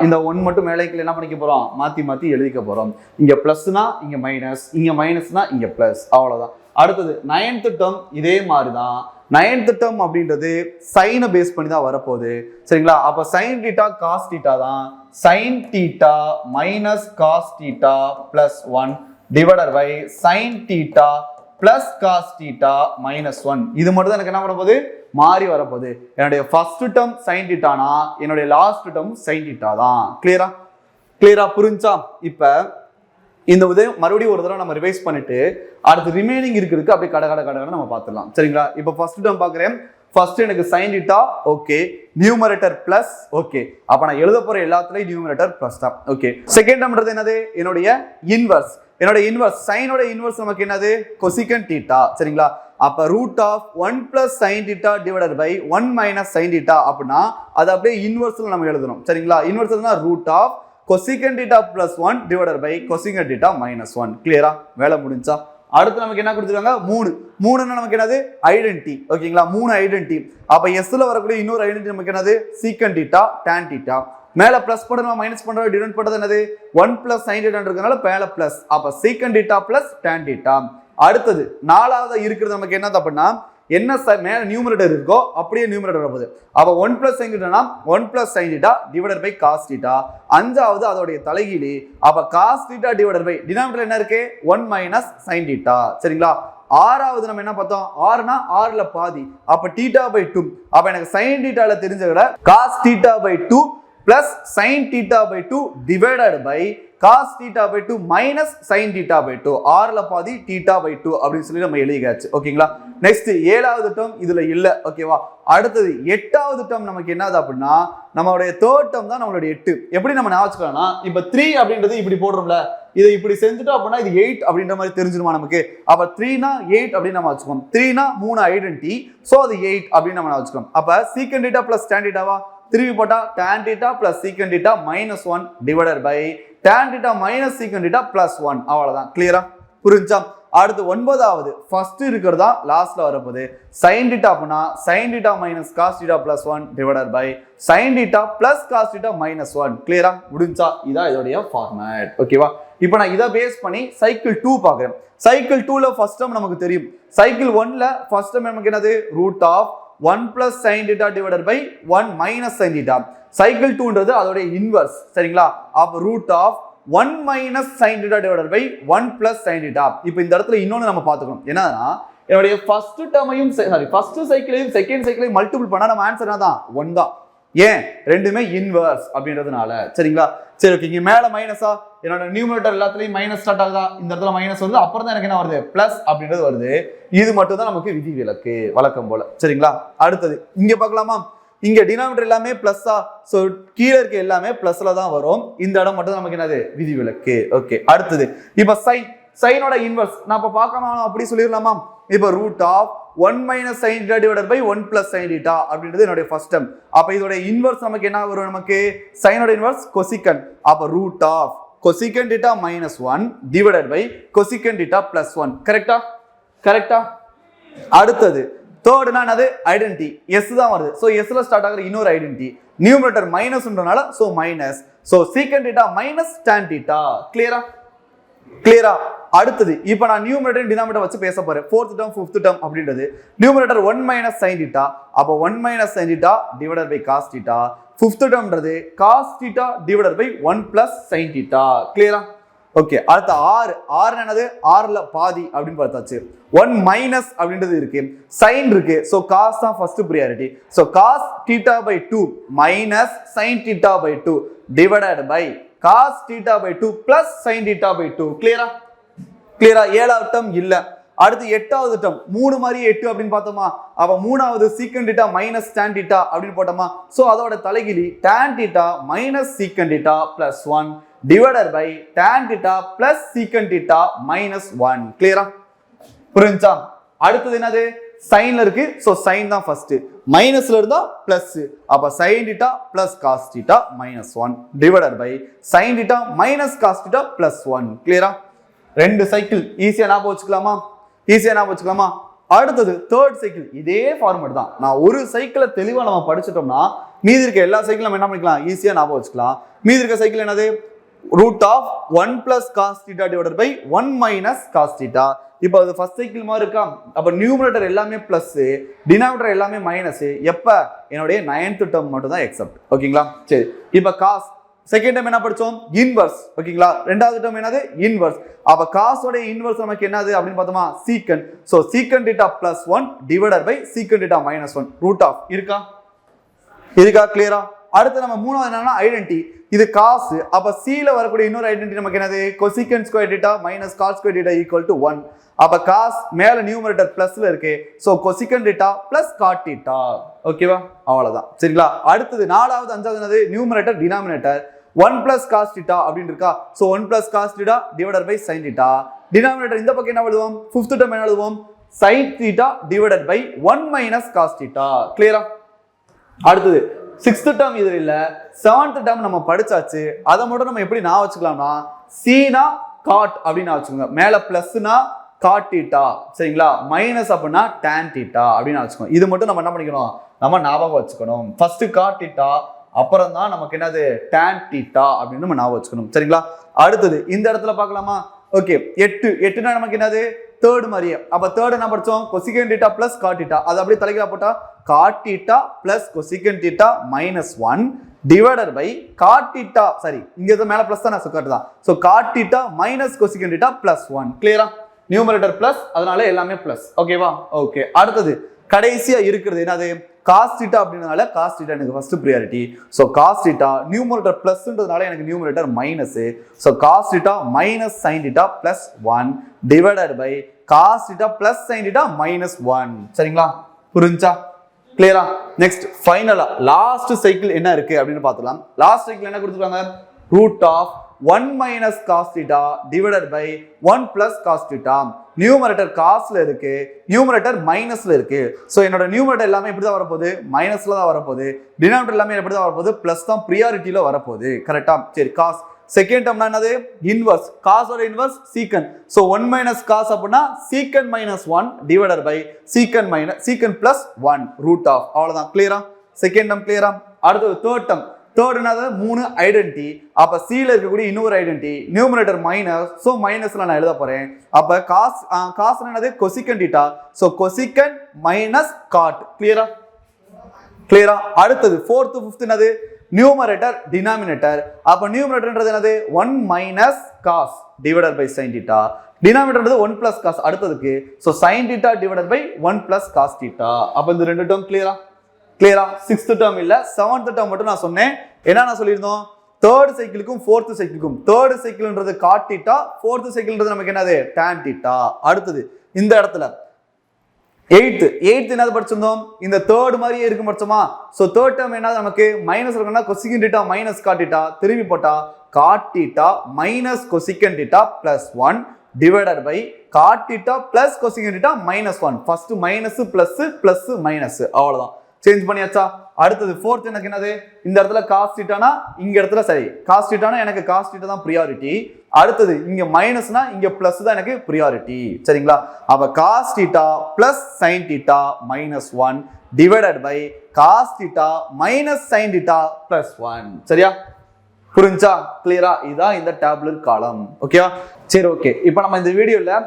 இந்த 1 மட்டும் மேலைக்கு என்ன பண்ணிக்க போறோம், மாத்தி எழுதிக்க போறோம். இங்க பிளஸ்னா இங்க மைனஸ், இங்க மைனஸ்னா இங்க பிளஸ். அவ்வளவுதான். அடுத்தது 9th டேர்ம் இதே மாதிரிதான். 9th டேர்ம் அப்படின்றது சைனை பேஸ் பண்ணி தான் வரப்போகுது. சரிங்களா? அப்ப சைன் தீட்டா காஸ் தீட்டா தான். Sine theta minus cos theta plus 1 divided by sine theta plus cos theta minus 1. இது மட்டும் தான் எனக்கு என்ன பண்ண போகுது, மாறி வரப்போகுது. என்னுடைய ஃபர்ஸ்ட் டேர்ம் சைன் தீட்டானா, என்னுடைய லாஸ்ட் டேர்ம் சைன் தீட்டா தான். கிளியரா? புரிஞ்சா? இப்ப இந்த உதயம் மறுபடியும் ஒரு தடவை நம்ம ரிவைஸ் பண்ணிட்டு அடுத்து ரிமைனிங் இருக்கிறதுக்கு அப்படியே கடை நம்ம பார்த்துடலாம். சரிங்களா? இப்போ ஃபர்ஸ்ட் டேர்ம் பார்க்குறேன். ஃபர்ஸ்ட் எனக்கு sine theta okay, numerator plus okay. அப்ப நான் எழுத போற எல்லாத்துலயும் நியூமரேட்டர் பிளஸ் தான். ஓகே, செகண்ட் டேர்ம்ன்றது என்னது, என்னுடைய இன்வர்ஸ். சைனோட இன்வர்ஸ் நமக்கு என்னது, கொசிகன் தீட்டா. சரிங்களா? அப்ப root of 1 plus sine theta divided by 1 minus sine theta அப்படின்னா அது அப்படியே இன்வர்ஸ்ல நம்ம எழுதணும். சரிங்களா? இன்வர்ஸ்னா root of cosecant theta plus 1 divided by cosecant theta minus 1. கிளியரா? வேலை முடிஞ்சா? அடுத்து நமக்கு என்ன கொடுத்துருக்காங்க, 3 நமக்கு என்னது, ஐடென்டி. ஓகேங்களா? 3 ஐடென்டி. அப்ப எஸ்ல வரக்கூடிய இன்னொரு ஐடென்டி நமக்கு என்னது, சீக்கன் தீட்டா tan தீட்டா. மேல பிளஸ் பண்றோம் மைனஸ் பண்றோம், டிவைட் பண்றது என்னது 1 பிளஸ் சைன் தீட்டா இருக்கறனால மேல பிளஸ். அப்ப சீக்கன் தீட்டா பிளஸ் tan தீட்டா. அடுத்தது 4வது இருக்கிறது நமக்கு என்னது அப்படின்னா, என்ன மேல நியூமரேட்டர் இருக்கோ அப்படியே நியூமரேட்டர் வரப்போகுது. அப்ப 1 பிளஸ் சைன் தீட்டானா 1 plus sine theta divided by cos theta. 5வது அதோடைய தலைகீழி. அப்ப cos theta divided by denominator என்ன இருக்கு, 1 மைனஸ் சைன் தீட்டா. சரிங்களா? 6வது நம்ம என்ன பார்த்தோம், 6னா 6ல பாதி. அப்ப தீட்டா பை 2. அப்ப எனக்கு சைன் தீட்டால தெரிஞ்ச விட cos theta by 2 plus sine theta by 2 divided by cos theta by 2 minus sine theta by 2. 6ல பாதி தீட்டா பை 2 அப்படின்னு சொல்லி நம்ம எழுதியாச்சு. ஓகேங்களா? நெக்ஸ்ட் 7வது டேர்ம் இதுல இல்ல. ஓகேவா? அடுத்தது 8வது டேர்ம் நமக்கு என்னது அப்படின்னா, நம்மளுடைய 3rd டேர்ம் தான் நம்மளுடைய 8. எப்படி நம்ம ஞாபகம்னா, இப்ப 3 அப்படின்றது இப்படி போடுறோம்ல, இதை இப்படி செஞ்சுட்டோம் அப்படின்னா இது 8 அப்படின்ற மாதிரி தெரிஞ்சிருமா நமக்கு. அப்ப 3னா 8 அப்படின்னு நம்ம வச்சுக்கோம். 3னா 3 ஐடென்டி, சோ அது 8 அப்படின்னு நம்ம வச்சுக்கோம். அப்ப சீக்கன் தீட்டா பிளஸ் tan தீட்டாவா, திருப்பி போட்டா tan theta plus secant theta minus 1 divided by tan theta minus secant theta plus 1. அவ்வளவுதான். கிளியரா? புரிஞ்சா? அடுத்து 9வது ஃபர்ஸ்ட் இருக்கிறதா லாஸ்ட்ல வரப்போகுது. sin theta அப்படினா sin theta minus cos theta plus 1 divided by sin theta plus cos theta minus 1. கிளியரா? முடிஞ்சா? இதான் இதோடைய ஃபார்மட். ஓகேவா? இப்போ நான் இத பேஸ் பண்ணி சைக்கிள் 2 பார்க்கறேன். சைக்கிள் 2ல ஃபர்ஸ்ட் டேர்ம் நமக்கு தெரியும். சைக்கிள் 1ல ஃபர்ஸ்ட் டேர்ம் நமக்கு என்னது? Root of 1 plus sin theta divided by 1 minus sin theta. Cycle 2ன்றது அதோட இன்வர்ஸ். சரிங்களா? அப்ப root of 1 minus sin theta divided by 1 plus sin theta. இப்போ இந்த இடத்துல இன்னொன்னு நம்ம பார்த்துக்கணும். என்னன்னா என்னுடைய ஃபர்ஸ்ட் டேர்மையும் ஃபர்ஸ்ட் சைக்கிளையும் செகண்ட் சைக்கிளையும் மல்டிபிள் பண்ணா நம்ம ஆன்சர் என்னதான்? 1 தான். ஏன்? ரெண்டுமே இன்வர்ஸ் அப்படின்றதுனால. சரிங்களா? சரி, ஓகே. இங்க மேல மைனஸா, என்னோட நியூமரேட்டர் எல்லாத்துலயும் மைனஸ் ஸ்டார்ட் ஆகுதா? இந்த இடத்துல மைனஸ் வருது, அப்புறம் தான் எனக்கு என்ன வருது? பிளஸ் அப்படின்றது வருது. இது மட்டும் தான் நமக்கு விதி விலக்கு, வழக்கம் போல. சரிங்களா? அடுத்தது இங்க பார்க்கலாமா? இங்க டினாமினேட்டர் எல்லாமே பிளஸ்ஸா, சோ கீழே இருக்க எல்லாமே பிளஸ்ல தான் வரும். இந்த இடம் மட்டும் நமக்கு என்னது? விதி விலக்கு. ஓகே. அடுத்தது இப்ப சைனோட இன்வர்ஸ் நான் இப்ப பார்க்காம அப்படி சொல்லிடலாமா? இப்ப root of 1 minus sin theta divided by 1 plus sin theta அப்படின்றது என்னோட ஃபர்ஸ்ட் டேர்ம். அப்ப இதோட இன்வர்ஸ் நமக்கு என்ன வரும்? நமக்கு சைனோட இன்வர்ஸ் cosecant. அப்ப root of cosecant theta minus 1 divided by cosecant theta plus 1. கரெக்ட்டா? கரெக்ட்டா? அடுத்தது தேர்ட்னா என்னது? ஐடென்டிட்டி. எஸ் தான் வருது. சோ எஸ்ல ஸ்டார்ட் ஆகுற இன்னொரு ஐடென்டிட்டி. நியூமரேட்டர் மைனஸ்ன்றனால so minus. So secant theta minus tan theta. கிளியரா? கிளியரா? அடுத்தது இப்போ நான் நியூமரேட்டர் டினாமினேட்டர் வச்சு பேச போறேன். 4th டேர்ம் 5th டேர்ம் அப்படின்றது நியூமரேட்டர் 1 minus sin theta. அப்ப 1 minus sin theta divided by cos theta. 5th டேர்ம்ன்றது cos theta divided by 1 plus sin theta. கிளியரா? ஓகே. அடுத்து r என்னது? rல பாதி அப்படின்னு பார்த்தாச்சு. 1 minus அப்படின்றது இருக்கு, sin இருக்கு. சோ cos தான் first priority. So cos theta by 2 minus sin theta by 2 divided by cos theta by 2 plus sin theta by 2. கிளியரா? கிளியரா? 7வது டேர்ம் இல்ல. அடுத்து 8வது டேர்ம் 3 மாதிரி 8 அப்படின்னு பார்த்தோமா? அப்ப 3வது secant theta minus tan theta அப்படின்னு போட்டோமா? சோ அதோட தலைகீழி tan theta minus secant theta plus 1 divided by tan theta plus secant theta minus 1. கிளியரா? புரிஞ்சா? அடுத்தது என்னது? சைன்ல இருக்கு. சோ சைன் தான் ஃபர்ஸ்ட். மைனஸ்ல இருந்தா பிளஸ். அப்ப sin theta plus cos theta minus 1 divided by sin theta minus cos theta plus 1. கிளியரா? ரெண்டு சைக்கிள் ஈஸியா ஞாபகம் வச்சுக்கலாமா? ஈஸியா ஞாபகம் வச்சுக்கலாமா? அடுத்தது தேர்ட் சைக்கிள். இதே ஃபார்மட் தான். நான் ஒரு சைக்கிளை தெளிவா நம்ம படிச்சிட்டோம்னா மீதி இருக்க எல்லா சைக்கிளும் நம்ம என்ன பண்ணிக்கலாம்? ஈஸியா ஞாபகம் வச்சுக்கலாம். மீதி இருக்க சைக்கிள் என்னது? root of 1 plus cos theta divided by 1 minus cos theta. இப்போ அது ஃபர்ஸ்ட் சைக்கிள் மாதிரி இருக்கா? அப்ப நியூமரேட்டர் எல்லாமே பிளஸ், டினாமினேட்டர் எல்லாமே மைனஸ். எப்ப? என்னுடைய 9th டேர்ம் மட்டும் தான் எக்ஸெப்ட். ஓகேங்களா? சரி, இப்போ cos செகண்ட் டேர்ம் என்ன படிச்சோம்? இன்வர்ஸ். ஓகேங்களா? ரெண்டாவது டேர்ம் என்னது? இன்வர்ஸ். அப்ப cos ஓட இன்வர்ஸ் நமக்கு என்னது அப்படின்னு பார்த்தோமா? secant. So secant theta plus 1 divided by secant theta minus 1 root of இருக்கா? இருக்கா? கிளியரா? அடுத்து நம்ம மூணாவது என்னன்னா ஐடென்டிட்டி. இது cos. அப்ப c ல வரக்கூடிய இன்னொரு ஐடென்டிட்டி நமக்கு என்னது? cosecant square theta minus cos square theta equal to 1. அப்ப cos மேல நியூமரேட்டர் பிளஸ்ல இருக்கு. So cosecant theta plus cot theta. ஓகேவா? அவ்வளவுதான். சரிங்களா? அடுத்தது நாலாவது அஞ்சாவது என்னது? Numerator denominator 1 plus cos theta அப்படின்னு இருக்கா? So 1 plus cos theta divided by sin theta. Denominator இந்த பக்கம் என்ன எழுதுவோம்? 5th டேர்ம் என்ன எழுதுவோம்? sin theta divided by 1 minus cos theta. கிளியரா? அடுத்தது 6th டேர்ம் இது இல்ல, 7th டேர்ம் நம்ம படிச்சாச்சு. அதை மட்டும் நம்ம எப்படி நான் வச்சுக்கலாம்னா சீனா காட் அப்படின்னு வச்சுக்கோங்க. மேல பிளஸ்னா காட் தீட்டா, சரிங்களா? மைனஸ் அப்படின்னா tan தீட்டா அப்படின்னு வச்சுக்கோங்க. இது மட்டும் நம்ம என்ன பண்ணிக்கணும்? நம்ம ஞாபகம் வச்சுக்கணும். ஃபர்ஸ்ட் காட் தீட்டா, அப்புறம் தான் நமக்கு என்னது? tan தீட்டா அப்படின்னு நம்ம ஞாபகம் வச்சுக்கணும். சரிங்களா? அடுத்தது இந்த இடத்துல பார்க்கலாமா? ஓகே, 8னா நமக்கு என்னது? தேர்ட் மாதிரியே. அப்ப தேர்ட் என்ன படிச்சோம்? cosecant theta plus cot theta. அது அப்படியே தலைகீழா போட்டா cot theta plus cosecant theta minus 1 divided by cot theta, சரி இங்க மேல பிளஸ் தான், நான் தான். So cot theta minus cosecant theta plus 1. கிளியரா? நியூமரேட்டர் பிளஸ், அதனால எல்லாமே பிளஸ். ஓகேவா? ஓகே. அடுத்தது கடைசியா இருக்கிறது என்னது? cos theta அப்படின்றதுனால cos theta எனக்கு first priority. So cos theta numerator பிளஸ்ன்றதுனால எனக்கு numerator minus. So cos theta minus sin theta plus 1 divided by cos theta plus sin theta minus 1. சரிங்களா? புரிஞ்சா? கிளியரா? நெக்ஸ்ட் ஃபைனலா லாஸ்ட் சைக்கிள் என்ன இருக்கு அப்படின்னு பார்த்தலாம். லாஸ்ட் சைக்கிள் என்ன கொடுத்துருக்காங்க? root of 1 minus cos theta divided by 1 plus cos theta. Numerator காஸ்ல இருக்கு, நியூமரேட்டர் மைனஸ்ல இருக்கு. ஸோ என்னோட நியூமரேட்டர் எல்லாமே எப்படி தான் வரப்போகுது, மைனஸ்ல தான் வரப்போகுது. டினாமினேட்டர் எல்லாமே எப்படி தான் வரப்போகுது, பிளஸ் தான் ப்ரியாரிட்டியில வரப்போகுது. கரெக்டா? சரி, காஸ் செகண்ட் டேர்ம்னா என்னது, இன்வர்ஸ். காஸோட inverse secant. So 1 minus cos அப்படின்னா secant minus 1 divided by secant plus 1 root of. அவ்வளவுதான். கிளியரா? செகண்ட் டேர்ம் கிளியரா? அடுத்தது தேர்ட் டேர்ம். தேர்ட் என்னது, 3 ஐடென்டி. அப்ப சில இருக்கக்கூடிய இன்னொரு ஐடென்டி நியூமரேட்டர் மைனஸ். ஸோ மைனஸ்ல நான் எழுத போறேன். அப்ப காஸ் என்னது, cosecant theta. So cosecant minus cot. கிளியரா? கிளியரா? அடுத்தது ஃபோர்த் ஃபிஃப்த் என்னது, நியூமரேட்டர் டினாமினேட்டர். அப்ப நியூமரேட்டர்ன்றது என்னது, 1 minus cos divided by sin θ. டினாமினேட்டர்ன்றது 1 பிளஸ் காஸ் அடுத்ததுக்கு. So sin θ divided by 1 plus cos θ. அப்ப இந்த ரெண்டு டேர்ம் கிளியரா? கிளியரா? 6th டேர்ம் இல்ல 7th டேர்ம் மட்டும் நான் சொன்னேன். என்ன நான் சொல்லியிருந்தோம், தேர்ட் சைக்கிளுக்கும் ஃபோர்த் சைக்கிளுக்கும். தேர்ட் சைக்கிள்ன்றது காட் θ, ஃபோர்த் சைக்கிள்ன்றது நமக்கு என்னது, tan θ. அடுத்தது இந்த இடத்துல எய்த் என்னது படிச்சிருந்தோம், இந்த தேர்ட் மாதிரியே இருக்கும் படிச்சோமா. சோ தேர்ட் டேர்ம் என்னது, நமக்கு மைனஸ் இருக்குன்னா கொசிகன் θ மைனஸ் காட் θ, திரும்பி போட்டா cot θ minus cosecant θ plus 1 divided by cot θ plus cosecant θ minus 1. First minus plus plus minus, அவ்வளவுதான். சேஞ்ச் பண்ணியாச்சா? அடுத்தது ஃபோர்த் எனக்கு என்னது, இந்த இடத்துல காஸ் θனா இங்க இடத்துல சரி, காஸ் θனா எனக்கு காஸ் θ தான் பிரியாரிட்டி. அடுத்தது இங்க மைனஸ்னா இங்க பிளஸ் தான் எனக்கு பிரியாரிட்டி. சரிங்களா? அப்ப cos θ plus sin θ minus 1 divided by cos θ minus sin θ plus 1. சரியா? புரிஞ்சா? கிளியரா? இதான் இந்த டேபுலர் காலம். ஓகேவா? சரி, ஓகே. இப்போ நம்ம இந்த வீடியோல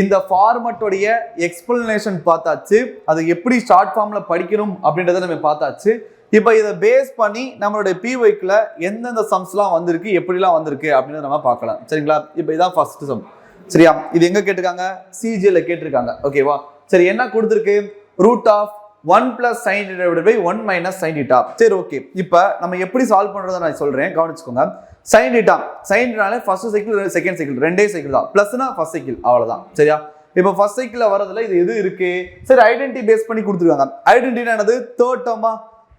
இந்த ஃபார்மட்டோடைய எக்ஸ்பிளனேஷன் பார்த்தாச்சு, அதை எப்படி ஷார்ட் ஃபார்ம்ல படிக்கணும் அப்படின்றத நம்ம பார்த்தாச்சு. இப்போ இதை பேஸ் பண்ணி நம்மளுடைய பிஒய்க்குல எந்தெந்த சம்ஸ்லாம் வந்திருக்கு, எப்படிலாம் வந்திருக்கு அப்படின்னு நம்ம பார்க்கலாம். சரிங்களா? இப்போ இதான் ஃபர்ஸ்ட் சம். சரியா? இது எங்க கேட்டிருக்காங்க, சிஜிஎல்ல கேட்டிருக்காங்க. ஓகேவா? சரி, என்ன கொடுத்துருக்கு, root of 1 plus sin θ divided by 1 minus sin θ. சரி, ஓகே. இப்போ நம்ம எப்படி சால்வ் பண்றதை நான் சொல்றேன், கவனிச்சுக்கோங்க. sin θனால ஃபர்ஸ்ட் சைக்கிள் செகண்ட் சைக்கிள் ரெண்டே சைக்கிள் தான், பிளஸ்னா ஃபர்ஸ்ட் சைக்கிள், அவ்வளவுதான். சரியா? இப்போ ஃபர்ஸ்ட் சைக்கிள்ல வரதுல இது எது இருக்கு, சரி ஐடென்டி பேஸ் பண்ணி கொடுத்துருக்காங்க. ஐடென்டினா என்னது, தேர்ட் டேர்மா.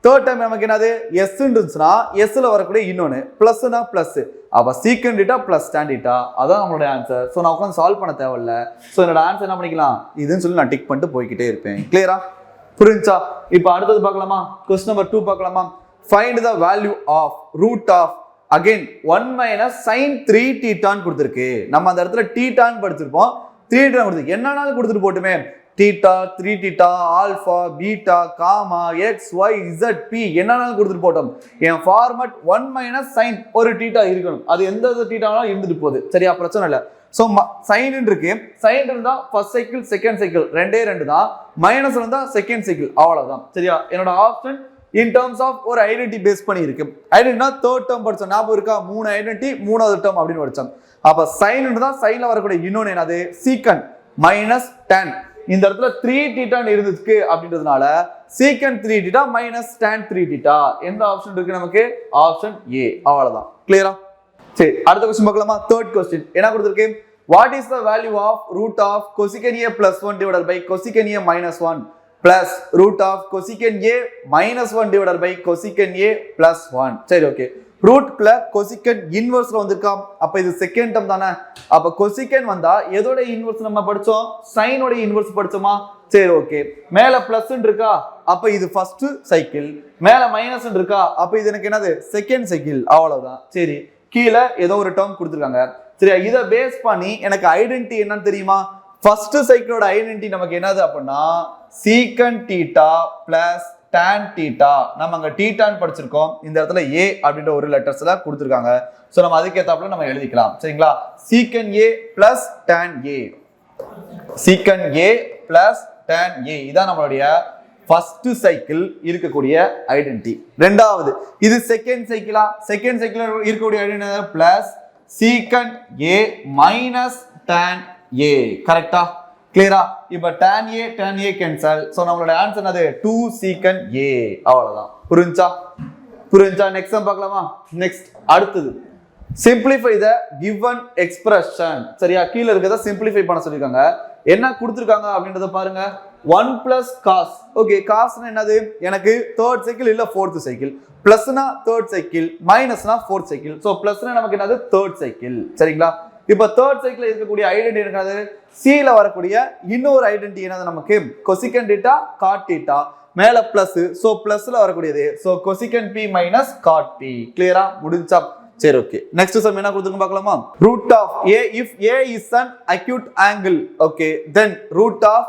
தேர்ட் டேர்ம் நமக்கு என்னது, எஸ் இருந்துச்சுன்னா எஸ்ல வரக்கூடிய இன்னொன்னு, பிளஸ்னா பிளஸ். அப்ப சீக்கன் θ பிளஸ் tan θ, அதான் நம்மளோட ஆன்சர். ஸோ நான் உட்காந்து சால்வ் பண்ண தேவையில்ல. ஸோ என்னோட ஆன்சர் என்ன பண்ணிக்கலாம், இதுன்னு சொல்லி நான் டிக் பண்ணிட்டு போய்கிட்டே இருப்பேன். கிளியரா? புரிஞ்சா? இப்போ அடுத்தது பார்க்கலாமா, கொஸ்டின் நம்பர் 2 பார்க்கலாமா. Find the value of root of again 1 minus sin 3θ கொடுத்துருக்கு. நம்ம அந்த இடத்துல θன்னு படிச்சிருப்போம், 3θ கொடுத்துருக்கு. என்னன்னாலும் கொடுத்துட்டு போட்டுமே, θ 3θ alpha beta gamma x y z b என்னன்னாலும் கொடுத்துட்டு போட்டோம். என் ஃபார்மட் 1 மைனஸ் sin ஒரு θ இருக்கணும், அது எந்த θனாலும் இருந்துட்டு போகுது. சரியா? பிரச்சனை இல்லை. சோ சைன் இருக்கு, சைன் இருந்தா ஃபர்ஸ்ட் சைக்கிள் செகண்ட் சைக்கிள் ரெண்டே ரெண்டு தான், மைனஸ் இருந்தா செகண்ட் சைக்கிள், அவ்வளவுதான். சரியா? என்னோட ஆப்ஷன் இன் டர்ம்ஸ் ஆஃப் ஒரு ஐடென்டி பேஸ் பண்ணி இருக்கு. ஐடென்டினா தேர்ட் டேர்ம் படிச்சோம், ஞாபகம் இருக்கா, 3 ஐடென்டி 3வது டேர்ம் அப்படின்னு படிச்சோம். அப்ப சைன் இருந்தா சைன்ல வரக்கூடிய இன்னொன்னு என்னது, சீக்கன் மைனஸ் tan. இந்த இடத்துல 3θ இருந்துச்சு அப்படின்றதுனால சீக்கன் 3θ மைனஸ் tan 3θ. எந்த ஆப்ஷன் இருக்கு நமக்கு, ஆப்ஷன் ஏ. அவ்வளவுதான். கிளியரா? சரி, அடுத்த क्वेश्चन பார்க்கலாமா. தேர்ட் क्वेश्चन என்ன கொடுத்திருக்கு, what is the value of root of cosecant a plus 1 divided by cosecant a minus 1 plus root of cosecant a minus 1 divided by cosecant a plus 1. சரி, okay. ரூட்ல கொசிகன் இன்வெர்ஸ்ல வந்திருக்கா, அப்ப இது செகண்ட் டேர்ம் தானே. அப்ப கொசிகன் வந்தா எதோட இன்வெர்ஸ் நம்ம படிச்சோம், சைனோட இன்வெர்ஸ் படிச்சோமா. சரி, ஓகே. மேல பிளஸ் இருக்கா, அப்ப இது ஃபர்ஸ்ட் சைக்கிள். மேல மைனஸ் இருக்கா, அப்ப இது எனக்கு என்னது, செகண்ட் சைக்கிள், அவ்வளவுதான். சரி, கீழே ஏதோ ஒரு டேர்ம் கொடுத்துருக்காங்க. சரியா? இதை பேஸ் பண்ணி எனக்கு ஐடென்டி என்னன்னு தெரியுமா, ஃபர்ஸ்ட் சைக்கிளோட ஐடென்டி நமக்கு என்னது அப்படின்னா சீக்கன் θ பிளஸ் tan θ. நம்ம அங்க θன்னு படிச்சிருக்கோம், இந்த இடத்துல a அப்படின்ற ஒரு லெட்டர்ஸ்ல கொடுத்துருக்காங்க. சோ நம்ம அதுக்கேத்தாப்புல நம்ம எழுதிக்கலாம். சரிங்களா? சீக்கன் a பிளஸ் tan a, சீக்கன் a பிளஸ் tan a, இதான் நம்மளுடைய ஃபர்ஸ்ட் சைக்கிள் இருக்கக்கூடிய ஐடென்டி. ரெண்டாவது இது செகண்ட் சைக்கிளா, செகண்ட் சைக்கிள் இருக்கக்கூடிய ஐடென்டி பிளஸ் சீக்கன் a மைனஸ் tan a. கரெக்டா? கிளியரா? இப்ப tan a கேன்சல். சோ நம்மளோட ஆன்சர் என்னது, 2 சீக்கன் a. அவ்வளவுதான். புரிஞ்சா? நெக்ஸ்ட் சம் பார்க்கலாமா. நெக்ஸ்ட் அடுத்தது சிம்பிளிஃபை த கிவன் எக்ஸ்பிரஷன். சரியா? கீழ இருக்கத சிம்பிளிஃபை பண்ண சொல்லிருக்காங்க. என்ன கொடுத்திருக்காங்க அப்படின்றத பாருங்க. 1 பிளஸ் காஸ். ஓகே, காஸ்னா என்னது, எனக்கு தேர்ட் சைக்கிள் இல்ல ஃபோர்த் சைக்கிள், பிளஸ்னா தேர்ட் சைக்கிள், மைனஸ்னா ஃபோர்த் சைக்கிள். சோ பிளஸ்னா நமக்கு என்னது, தேர்ட் சைக்கிள். சரிங்களா? இப்போ தேர்ட் சைக்கிள் இருக்கக்கூடிய ஐடென்டி என்னது, சில வரக்கூடிய இன்னொரு ஐடென்டி என்னது நமக்கு கொசிகன் டீட்டா காட் டீட்டா, மேல பிளஸ், சோ பிளஸ்ல வரக்கூடியது, so cosecant b minus cot b. கிளியரா முடிஞ்சா? சரி ஓகே. நெக்ஸ்ட் சம் என்ன கொடுத்துங்க பார்க்கலாமா? Root of a if a is an acute angle, okay, then root of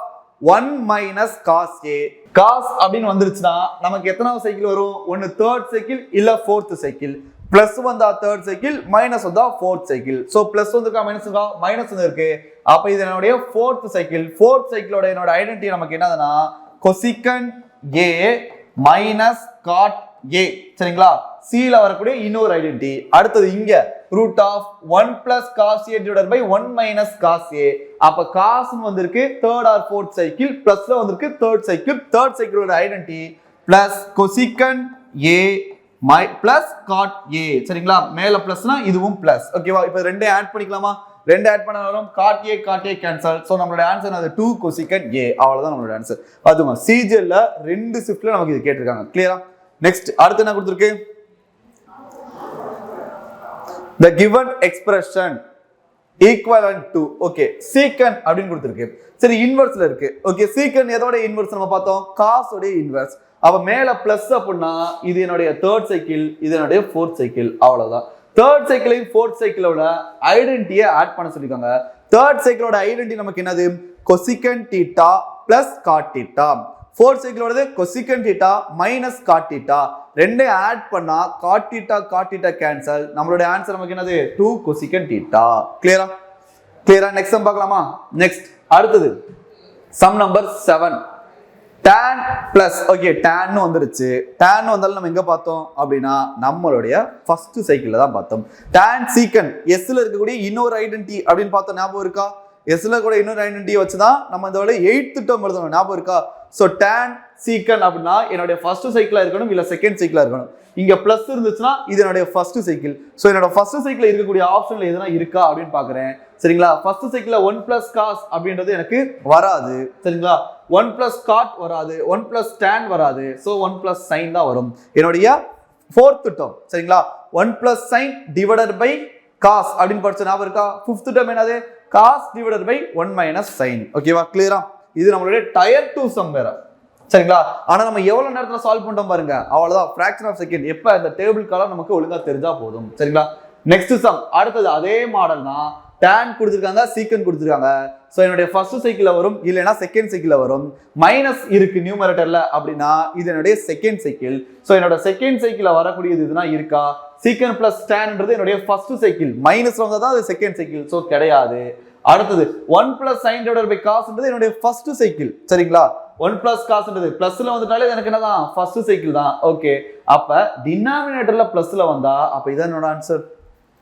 1 minus cos a. cos அப்படின்னு வந்துருச்சுன்னா நமக்கு எத்தனாவது சைக்கிள் வரும்? ஒன்னு தேர்ட் சைக்கிள் இல்ல ஃபோர்த் சைக்கிள். பிளஸ் வந்தா தேர்ட் சைக்கிள், மைனஸ் வந்தா ஃபோர்த் சைக்கிள். சோ பிளஸ் வந்துருக்கா மைனஸ் இருக்கா? மைனஸ் வந்து இருக்கு. அப்ப இது என்னுடைய ஃபோர்த் சைக்கிள். ஃபோர்த் சைக்கிளோட என்னோட ஐடென்டிட்டி நமக்கு என்னதுன்னா கொசிகன் a மைனஸ் காட் a. சரிங்களா? சில வரக்கூடிய இன்னொரு ஐடென்டிட்டி. அடுத்தது இங்க root of 1 plus cos a divided by 1 minus cos a. அப்ப cos வந்திருக்கு தேர்ட் ஆர் ஃபோர்த் சைக்கிள், பிளஸ்ல வந்திருக்கு தேர்ட் சைக்கிள். தேர்ட் சைக்கிளோட identity plus cosecant a plus cot a. சரிங்களா? மேல பிளஸ்னா இதுவும் பிளஸ். ஓகேவா? இப்போ ரெண்டே ஆட் பண்ணிக்கலாமா? ரெண்டு ஆட் பண்ண வரும் காட் a கேன்சல். சோ நம்மளோட ஆன்சர் அது 2 கொசிகன் a. அவ்வளவுதான் நம்மளோட ஆன்சர். அதுமா சிஜிஎல்ல ரெண்டு ஷிஃப்ட்ல நமக்கு இது கேட்டிருக்காங்க. கிளியரா? நெக்ஸ்ட் அடுத்து என்ன கொடுத்திருக்கு? The given expression equivalent to, okay, secant அப்படின்னு கொடுத்திருக்கு. சரி, இன்வெர்ஸ்ல இருக்கு. ஓகே, secant எதோட இன்வெர்ஸ் நம்ம பார்த்தோம்? cos ஓட இன்வெர்ஸ். அப்ப மேல பிளஸ் அப்படினா இது என்னுடைய தேர்ட் சைக்கிள், இது என்னுடைய ஃபோர்த் சைக்கிள். அவ்வளவுதான். தேர்ட் சைக்கிளையும் ஃபோர்த் சைக்கிளோட ஐடென்டிட்டியை ஆட் பண்ண சொல்லிருக்காங்க. தேர்ட் சைக்கிளோட ஐடென்டிட்டி நமக்கு என்னது? Cosecant theta plus cot theta. Fourth சைக்கிளோடது cosecant theta minus cot theta. ரெண்டே ஆட் பண்ணா காட் தீட்டா கேன்சல். நம்மளோட ஆன்சர் நமக்கு என்னது? 2 கொசிகன் தீட்டா. கிளியரா? நெக்ஸ்ட் சம் பார்க்கலாமா? நெக்ஸ்ட் அடுத்தது sum number 7. tan plus, okay, tan வந்துருச்சு. tan வந்தாலும் நம்ம எங்க பார்த்தோம் அப்படின்னா நம்மளுடைய ஃபர்ஸ்ட் சைக்கிள்ல தான் பார்த்தோம். tan secant s ல இருக்கக்கூடிய இன்னொரு ஐடென்டிட்டி அப்படின்னு பார்த்தோம். ஞாபகம் இருக்கா? s ல கூட இன்னொரு ஐடென்டிட்டி வச்சுதான் நம்ம இதோட 8th டேர்ம் எழுதணும். ஞாபகம் இருக்கா? சோ tan secant அப்படின்னா என்னோட ஃபர்ஸ்ட் சைக்கிளா இருக்கணும் இல்ல செகண்ட் சைக்கிளா இருக்கணும். இங்க பிளஸ் இருந்துச்சுன்னா இது என்னோட ஃபர்ஸ்ட் சைக்கிள். சோ என்னோட ஃபர்ஸ்ட் சைக்கிள்ல இருக்கக்கூடிய ஆப்ஷன்ல எதுனா இருக்கா அப்படின்னு பாக்குறேன். சரிங்களா? ஃபர்ஸ்ட் சைக்கிள்ல 1 plus cos அப்படின்றது எனக்கு வராது. சரிங்களா? 1 plus cot வராது, 1 plus tan வராது. சோ 1 plus sin தான் வரும். என்னுடைய ஃபோர்த் டேர்ம். சரிங்களா? 1 plus sin divided by cos அப்படின்னு படிச்ச ஞாபகம் இருக்கா? ஃபிஃப்த் டேர்ம் என்னது? cos divided by 1 minus sin. ஓகேவா? கிளியரா? இது நம்மளுடைய டயர் 2 சம் வேற. சரிங்களா? ஆனா நம்ம எவ்வளவு நேரத்துல சால்வ் பண்ணிட்டோம் பாருங்க. அவ்வளவுதான், fraction of second. எப்ப இந்த டேபிள் காலம் நமக்கு ஒழுங்கா தெரிஞ்சா போதும். சரிங்களா? நெக்ஸ்ட் சம் அடுத்தது அதே மாடல் தான். tan கொடுத்திருக்காங்க, secant கொடுத்திருக்காங்க. சோ என்னுடைய ஃபர்ஸ்ட் சைக்கிள்ல வரும் இல்லனா செகண்ட் சைக்கிள்ல வரும். மைனஸ் இருக்கு நியூமரேட்டர்ல அப்படினா இது என்னுடைய செகண்ட் சைக்கிள். சோ என்னோட செகண்ட் சைக்கிள்ல வரக்கூடியது இதுனா இருக்கா? secant plus tanன்றது என்னுடைய ஃபர்ஸ்ட் சைக்கிள். மைனஸ்ல வந்தா தான் அது செகண்ட் சைக்கிள். சோ கிடையாது. அடுத்தது 1 plus sin divided by cos ன்றது என்னுடைய ஃபர்ஸ்ட் சைக்கிள். சரிங்களா? 1 plus cos ன்றது பிளஸ்ல வந்துட்டாலே எனக்கு என்னதான்? ஃபர்ஸ்ட் சைக்கிள் தான். ஓகே, அப்ப டினாமினேட்டர்ல பிளஸ்ல வந்தா அப்ப இதான் என்னோட ஆன்சர்.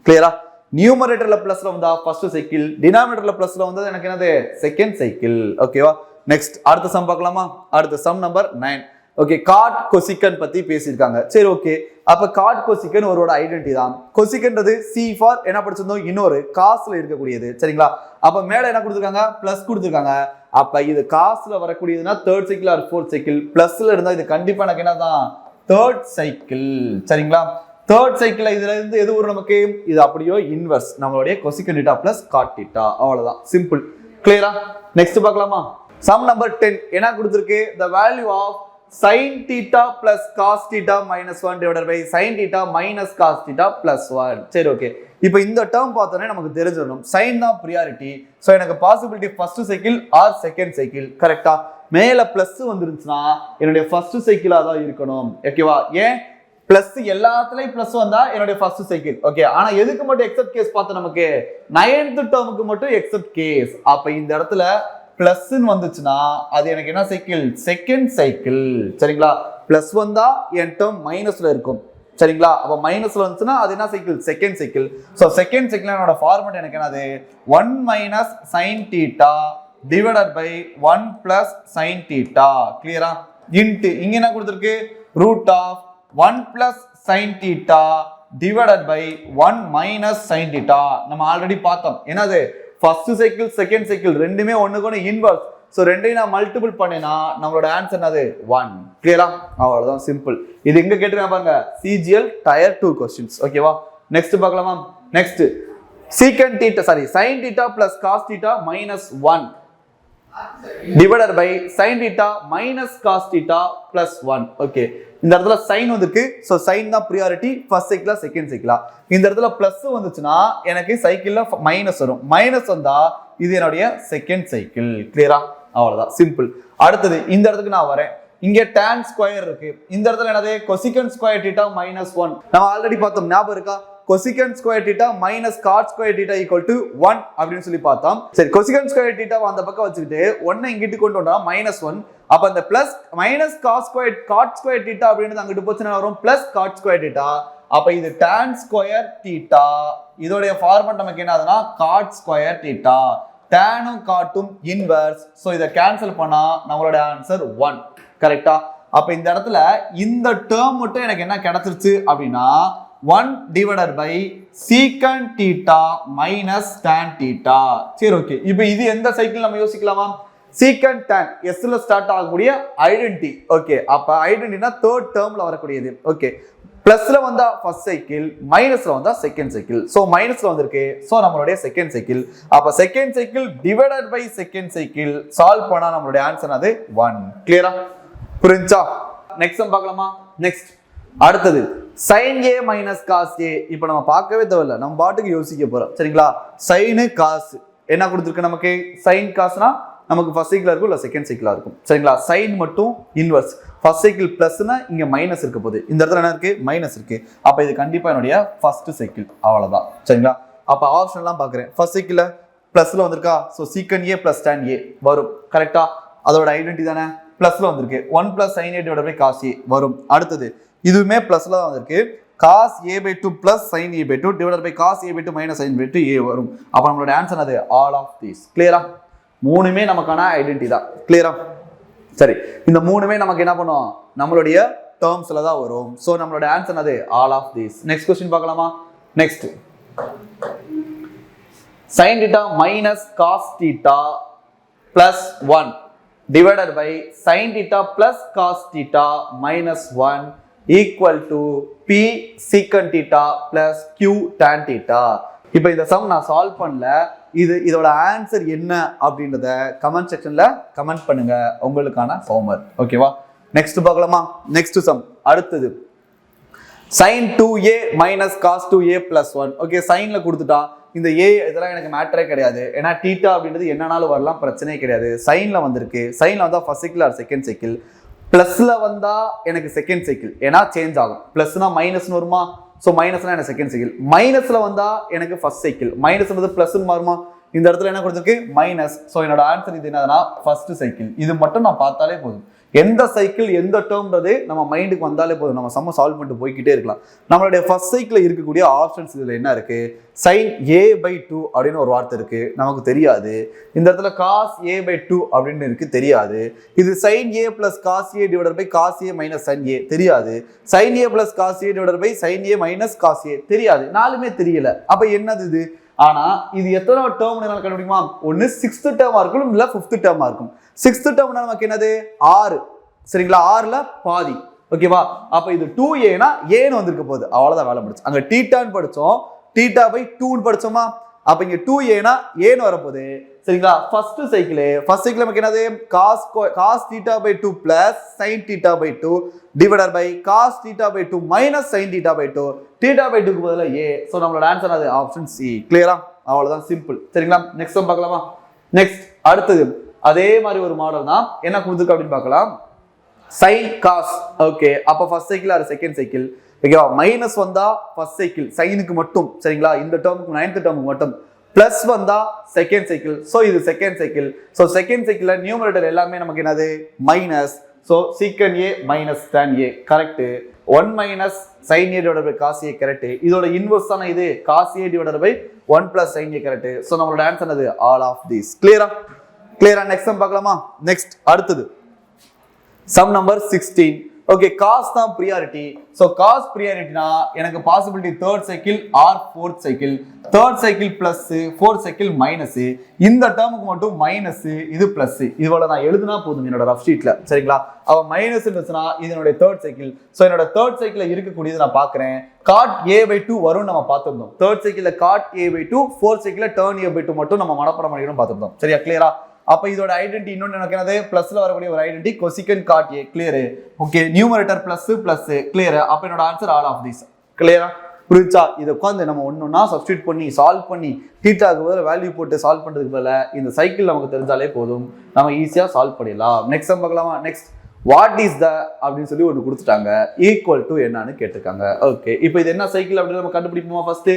கிளியரா? நியூமரேட்டர்ல பிளஸ்ல வந்தா ஃபர்ஸ்ட் சைக்கிள், டினாமினேட்டர்ல பிளஸ்ல வந்தா எனக்கு என்னது? Second cycle. ஓகேவா? நெக்ஸ்ட் அடுத்த சம் பார்க்கலாமா? அடுத்த சம் நம்பர் 9. ஓகே, காட் கொசிகன் பத்தி பேசியிருக்காங்க. சரி, ஓகே. அப்ப காட் கொசிகன் ஒருவோட ஐடென்டிட்டி தான். கொசிகன்றது சி ஃபார் என்ன படிச்சிருந்தோம்? இன்னொரு காஸ்ல இருக்கக்கூடியது. சரிங்களா? அப்ப மேல என்ன கொடுத்திருக்காங்க? பிளஸ் கொடுத்திருக்காங்க. அப்ப இது காஸ்ல வரக்கூடியதுன்னா third cycle or fourth cycle. பிளஸ்ல இருந்தா இது கண்டிப்பா எனக்கு என்னதான்? Third cycle. சரிங்களா? தேர்ட் சைக்கிள் இதுல இருந்து எது வரும் நமக்கு? இது அப்படியோ இன்வெர்ஸ் நம்மளுடைய cosecant theta plus cot theta. அவ்வளவுதான், சிம்பிள். கிளியரா? நெக்ஸ்ட் பார்க்கலாமா? சம் நம்பர் 10 என்ன கொடுத்திருக்கு? the value of sin theta plus cos theta minus 1 divided by sin theta minus cos theta plus 1. சரி, ஓகே. இப்போ இந்த டேர்ம் பார்த்தோன்னே நமக்கு தெரிஞ்சிடணும் sin தான் பிரியாரிட்டி. சோ எனக்கு possibility first cycle or second cycle. கரெக்டா? மேல பிளஸ் வந்துருச்சுன்னா என்னுடைய ஃபர்ஸ்ட் சைக்கிளா தான் இருக்கணும். ஓகேவா? ஏன் பிளஸ் எல்லாத்துலயும் பிளஸ் வந்தா என்னுடைய ஃபர்ஸ்ட் சைக்கிள். ஓகே, ஆனா எதுக்கு மட்டும் எக்ஸப்ட் கேஸ் பார்த்தோம்? நமக்கு 9th டேர்முக்கு மட்டும் எக்ஸப்ட் கேஸ். அப்ப இந்த இடத்துல பிளஸ் வந்துச்சுன்னா அது எனக்கு என்ன சைக்கிள்? Second cycle. சரிங்களா? பிளஸ் வந்தா என் டேர்ம் மைனஸ்ல இருக்கும். சரிங்களா? அப்ப மைனஸ்ல வந்துச்சுன்னா அது என்ன cycle? Second cycle. So second cycle என்னோட ஃபார்மட் எனக்கு என்னது? 1 minus sin theta divided by 1 plus sin theta. கிளியரா? இன்டு இங்க என்ன கொடுத்திருக்கு? Root of 1 plus sin theta divided by 1 minus sin theta. நம்ம ஆல்ரெடி பார்த்தோம். என்னது? ஃபர்ஸ்ட் சைக்கிள் செகண்ட் சைக்கிள் ரெண்டுமே ஒண்ணுக்கு ஒன்று இன்வெர்ஸ். சோ ரெண்டையும் நான் மல்டிபிள் பண்ணேனா நம்மளோட ஆன்சர் என்னது? 1. கிளியரா? அவ்வளவுதான், சிம்பிள். இது எங்க கேட்டிருக்காங்க பாருங்க? CGL tier 2 questions. ஓகேவா? நெக்ஸ்ட் பார்க்கலாமா? Next secant theta sin theta plus cos theta minus 1 divided by sin theta minus cos theta plus 1. Okay, இந்த இடத்துல sin வந்திருக்கு. சோ sin தான் priority ஃபர்ஸ்ட் சைக்கிளா செகண்ட் சைக்கிளா. இந்த இடத்துல பிளஸ் வந்துச்சுன்னா எனக்கு சைக்கிள்ல மைனஸ் வரும். மைனஸ் வந்தா இது என்னுடைய செகண்ட் சைக்கிள். கிளியரா? அவ்வளவுதான், சிம்பிள். அடுத்தது இந்த இடத்துக்கு நான் வரேன். இங்க tan ஸ்கொயர் இருக்கு. இந்த இடத்துல என்னது cosecant ஸ்கொயர் θ minus 1. நம்ம ஆல்ரெடி பார்த்தோம், ஞாபகம் இருக்கா? cosecant square θ minus cot square θ equal to 1 அப்படின்னு சொல்லி பார்த்தோம். சரி, cosecant ஸ்கொயர் θ அந்த பக்கம் வச்சுக்கிட்டு 1 இங்கிட்டு கொண்டு வந்தா -1. அப்ப அந்த பிளஸ் மைனஸ் cot ஸ்கொயர் θ அப்படின்றது அங்கிட்டு போச்சுன்னா வரும் பிளஸ் cot ஸ்கொயர் θ. அப்ப இது tan ஸ்கொயர் θ. இதோட ஃபார்முலா நமக்கு என்ன ஆகுதுன்னா cot ஸ்கொயர் θ. டேனும் காட்டும் இன்வர்ஸ். சோ இத கேன்சல் பண்ணா நம்மளோட ஆன்சர் 1. கரெக்டா? அப்ப இந்த இடத்துல இந்த டேர்ம் மட்டும் எனக்கு என்ன கிடைச்சிருச்சு அப்படின்னா 1 divided by secant θ minus tan θ. சரி, ஓகே. இப்போ இது எந்த சைக்கிள் நம்ம யோசிக்கலாமா? secant tan s ல ஸ்டார்ட் ஆகக்கூடிய ஐடென்டிட்டி. ஓகே, அப்ப ஐடென்டிட்டினா தேர்ட் டேர்ம்ல வரக்கூடியது. ஓகே, பிளஸ்ல வந்தா ஃபர்ஸ்ட் சைக்கிள், மைனஸ்ல வந்தா செகண்ட் சைக்கிள். சோ மைனஸ்ல வந்திருக்கு. சோ நம்மளுடைய செகண்ட் சைக்கிள். அப்ப second cycle divided by second cycle solve பண்ணா நம்மளுடைய ஆன்சர் அது 1. கிளியரா? புரிஞ்சா? நெக்ஸ்ட் சம் பார்க்கலாமா? நெக்ஸ்ட் அடுத்தது sin a minus cos a. இப்போ நம்ம பார்க்கவே தேவையில்ல, நம்ம பாட்டுக்கு யோசிக்க போறோம். சரிங்களா? sin cos என்ன கொடுத்திருக்கு நமக்கு? sin cosனா நமக்கு ஃபர்ஸ்ட் சைக்கிளா இருக்கும் இல்ல செகண்ட் சைக்கிளா இருக்கும். சரிங்களா? sin மட்டும் இன்வர்ஸ். ஃபர்ஸ்ட் சைக்கிள் பிளஸ்னா இங்க மைனஸ் இருக்க போகுது. இந்த இடத்துல என்ன இருக்கு? மைனஸ் இருக்கு. அப்ப இது கண்டிப்பா என்னுடைய ஃபர்ஸ்ட் சைக்கிள். அவ்வளவுதான். சரிங்களா? அப்ப ஆப்ஷன் எல்லாம் பாக்குறேன். ஃபர்ஸ்ட் சைக்கிள்ல பிளஸ்ல வந்திருக்கா? So secant a plus tan a வரும். கரெக்டா? அதோட ஐடென்டிட்டி தானே? பிளஸ்ல வந்திருக்கு. 1 plus sin a divided by cos a வரும். அடுத்தது இதுவுமே பிளஸ்ல தான் வந்திருக்கு. cos a by 2 plus sin a by 2 divided by cos a by 2 minus sin by 2 a வரும். அப்ப நம்மளோட ஆன்சர் அது all of these. கிளியரா? மூணுமே நமக்கான ஐடென்டிட்டி தான். கிளியரா? சரி, இந்த மூணுமே நமக்கு என்ன பண்ணும்? நம்மளுடைய டேர்ம்ஸ்ல தான் வரும். சோ நம்மளோட ஆன்சர் அது all of these. Next question பார்க்கலாமா? Next sin θ minus cos θ plus 1 divided by sin θ plus cos θ minus 1 equal to p secant θ plus q tan θ. இப்போ இந்த சம் நான் சால்வ் பண்ணல. இதோட ஆன்சர் என்ன அப்படின்றத கமெண்ட் செக்ஷன்ல கமெண்ட் பண்ணுங்க. உங்களுக்கான ஹோம்வொர்க். ஓகேவா? நெக்ஸ்ட் பார்க்கலாமா? நெக்ஸ்ட் சம் அடுத்தது sin 2a minus cos 2a plus 1. Okay, சைன்ல கொடுத்துட்டா இந்த a இதெல்லாம் எனக்கு மேட்டரே கிடையாது. ஏன்னா θ அப்படின்றது என்னனாலும் வரலாம், பிரச்சனையே கிடையாது. சைன்ல வந்திருக்கு. சைன்ல வந்தா first cycle or second cycle. பிளஸ்ல வந்தா எனக்கு செகண்ட் சைக்கிள். ஏன்னா சேஞ்ச் ஆகும். பிளஸ்னா மைனஸ் வருமா? சோ மைனஸ்னா எனக்கு செகண்ட் சைக்கிள். மைனஸ்ல வந்தா எனக்கு ஃபர்ஸ்ட் சைக்கிள். மைனஸ் வந்து பிளஸ் மாறுமா? இந்த இடத்துல என்ன கொடுத்திருக்கு? மைனஸ். சோ என்னோட ஆன்சர் இது என்னதுன்னா ஃபர்ஸ்ட் சைக்கிள். இது மட்டும் நான் பார்த்தாலே போதும். எந்த சைக்கிள் எந்த டேர்ம்ன்றது நம்ம மைண்டுக்கு வந்தாலே போதும். நம்ம சம்ம சால்வ் பண்ணிட்டு போய்கிட்டே இருக்கலாம். நம்மளுடைய ஃபர்ஸ்ட் சைக்கிள் இருக்கக்கூடிய ஆப்ஷன்ஸ் இதுல என்ன இருக்கு? sin a by 2 அப்படின்னு ஒரு வார்த்தை இருக்கு, நமக்கு தெரியாது. இந்த இடத்துல cos a by 2 அப்படின்னு இருக்கு, தெரியாது. இது sin a plus cos a divided by cos a minus sin a தெரியாது. sin a plus cos a divided by sin a minus cos a தெரியாது. நாலுமே தெரியல. அப்ப என்னது இது? ஆனா இது எத்தனை டேர்ம் என்னால கண்டுபிடிக்குமா? ஒன்னு 6th டேர்மா இருக்கும், இல்ல 5th டேர்மா இருக்கும். 6th டேர்ம்னா நமக்கு என்னது? 6. சரிங்களா? 6ல பாதி. ஓகேவா? அப்ப இது 2a னா a ன்னு வந்திருக்க போகுது. அவ்வளவுதான் வேலை முடிச்சு. அங்க θன்னு படிச்சோம், θ by 2 ன்னு படிச்சோமா? அப்ப இங்க 2a னா a ன்னு வரப்போகுது. சரிங்களா? ஃபர்ஸ்ட் சைக்கிள் நமக்கு என்னது? cos θ by 2 plus sin θ by 2 divided by cos θ by 2 minus sin θ by 2. θ by 2 க்கு பதிலா a. சோ நம்மளோட ஆன்சர் அது ஆப்ஷன் சி. கிளியரா? அவ்வளவுதான், சிம்பிள். சரிங்களா? நெக்ஸ்ட் சம் பார்க்கலாமா? நெக்ஸ்ட் அடுத்தது அதே மாதிரி ஒரு மாடல் தான். என்ன கொடுத்துருக்கு அப்படின்னு பார்க்கலாம். sin cos. ஓகே, அப்ப first cycle or second cycle. ஓகேவா? மைனஸ் வந்தா ஃபர்ஸ்ட் சைக்கிள் சைனுக்கு மட்டும். சரிங்களா? இந்த டேர்முக்கு 9th டேர்முக்கு மட்டும். பிளஸ் வந்தா செகண்ட் சைக்கிள். சோ இது செகண்ட் சைக்கிள். சோ செகண்ட் சைக்கிள்ல நியூமரேட்டர் எல்லாமே நமக்கு என்னது? Minus. So secant a minus tan a correct. 1 minus sin a divided by cos a correct. இதோட இன்வர்ஸ் தான இது cos a divided by 1 plus sin a correct. So நம்மளோட answer அது all of these. கிளியரா? கிளியரா? நெக்ஸ்ட் சம் பார்க்கலாமா? Next அடுத்தது sum number 16. Okay cos தான் ப்ரியாரிட்டி. ஸோ காஸ் ப்ரியாரிட்டினா எனக்கு possibility third cycle or fourth cycle. Third cycle plus, fourth cycle minus. இந்த டேர்முக்கு மட்டும் மைனஸ், இது பிளஸ். இதுவரை நான் எழுதுனா போதும் என்னோட ரஃப் ஷீட்ல, சரிங்களா? அவ மைனஸ் இருந்துச்சுன்னா இது என்னோட தேர்ட் சைக்கிள். ஸோ என்னோட தேர்ட் சைக்கிள் இருக்கக்கூடியது நான் பாக்குறேன். காட் a/2 வரும் நம்ம பார்த்திருந்தோம். தேர்ட் சைக்கிள்ல காட் a/2, ஃபோர்த் சைக்கிள்ல டர்ன் a/2 மட்டும் நம்ம மனப்பாடம் பண்ணிக்கணும் பார்த்திருந்தோம். சரியா? கிளியரா? அப்ப இதோட ஐடென்டி இன்னொன்னு எனக்கு என்னது பிளஸ்ல வரக்கூடிய ஒரு identity cosecant cot a. Clear? Okay, numerator plus plus. Clear? அப்ப என்னோட ஆன்சர் ஆல் ஆஃப் தீஸ். கிளியரா? புரிஞ்சா? இதை உட்காந்து நம்ம ஒன்னொன்னா சப்ஸ்டியூட் பண்ணி சால்வ் பண்ணி தீட்டாக்கு பதில் வேல்யூ போட்டு சால்வ் பண்றதுக்கு பதிலா இந்த சைக்கிள் நமக்கு தெரிஞ்சாலே போதும், நம்ம ஈஸியா சால்வ் பண்ணிடலாம். நெக்ஸ்ட் சம் பார்க்கலாமா? நெக்ஸ்ட் வாட் இஸ் த அப்படின்னு சொல்லி ஒன்று கொடுத்துட்டாங்க. ஈக்குவல் டு என்னன்னு கேட்டிருக்காங்க. ஓகே, இப்போ இது என்ன சைக்கிள் அப்படின்னு நம்ம கண்டுபிடிப்போமா? ஃபர்ஸ்ட்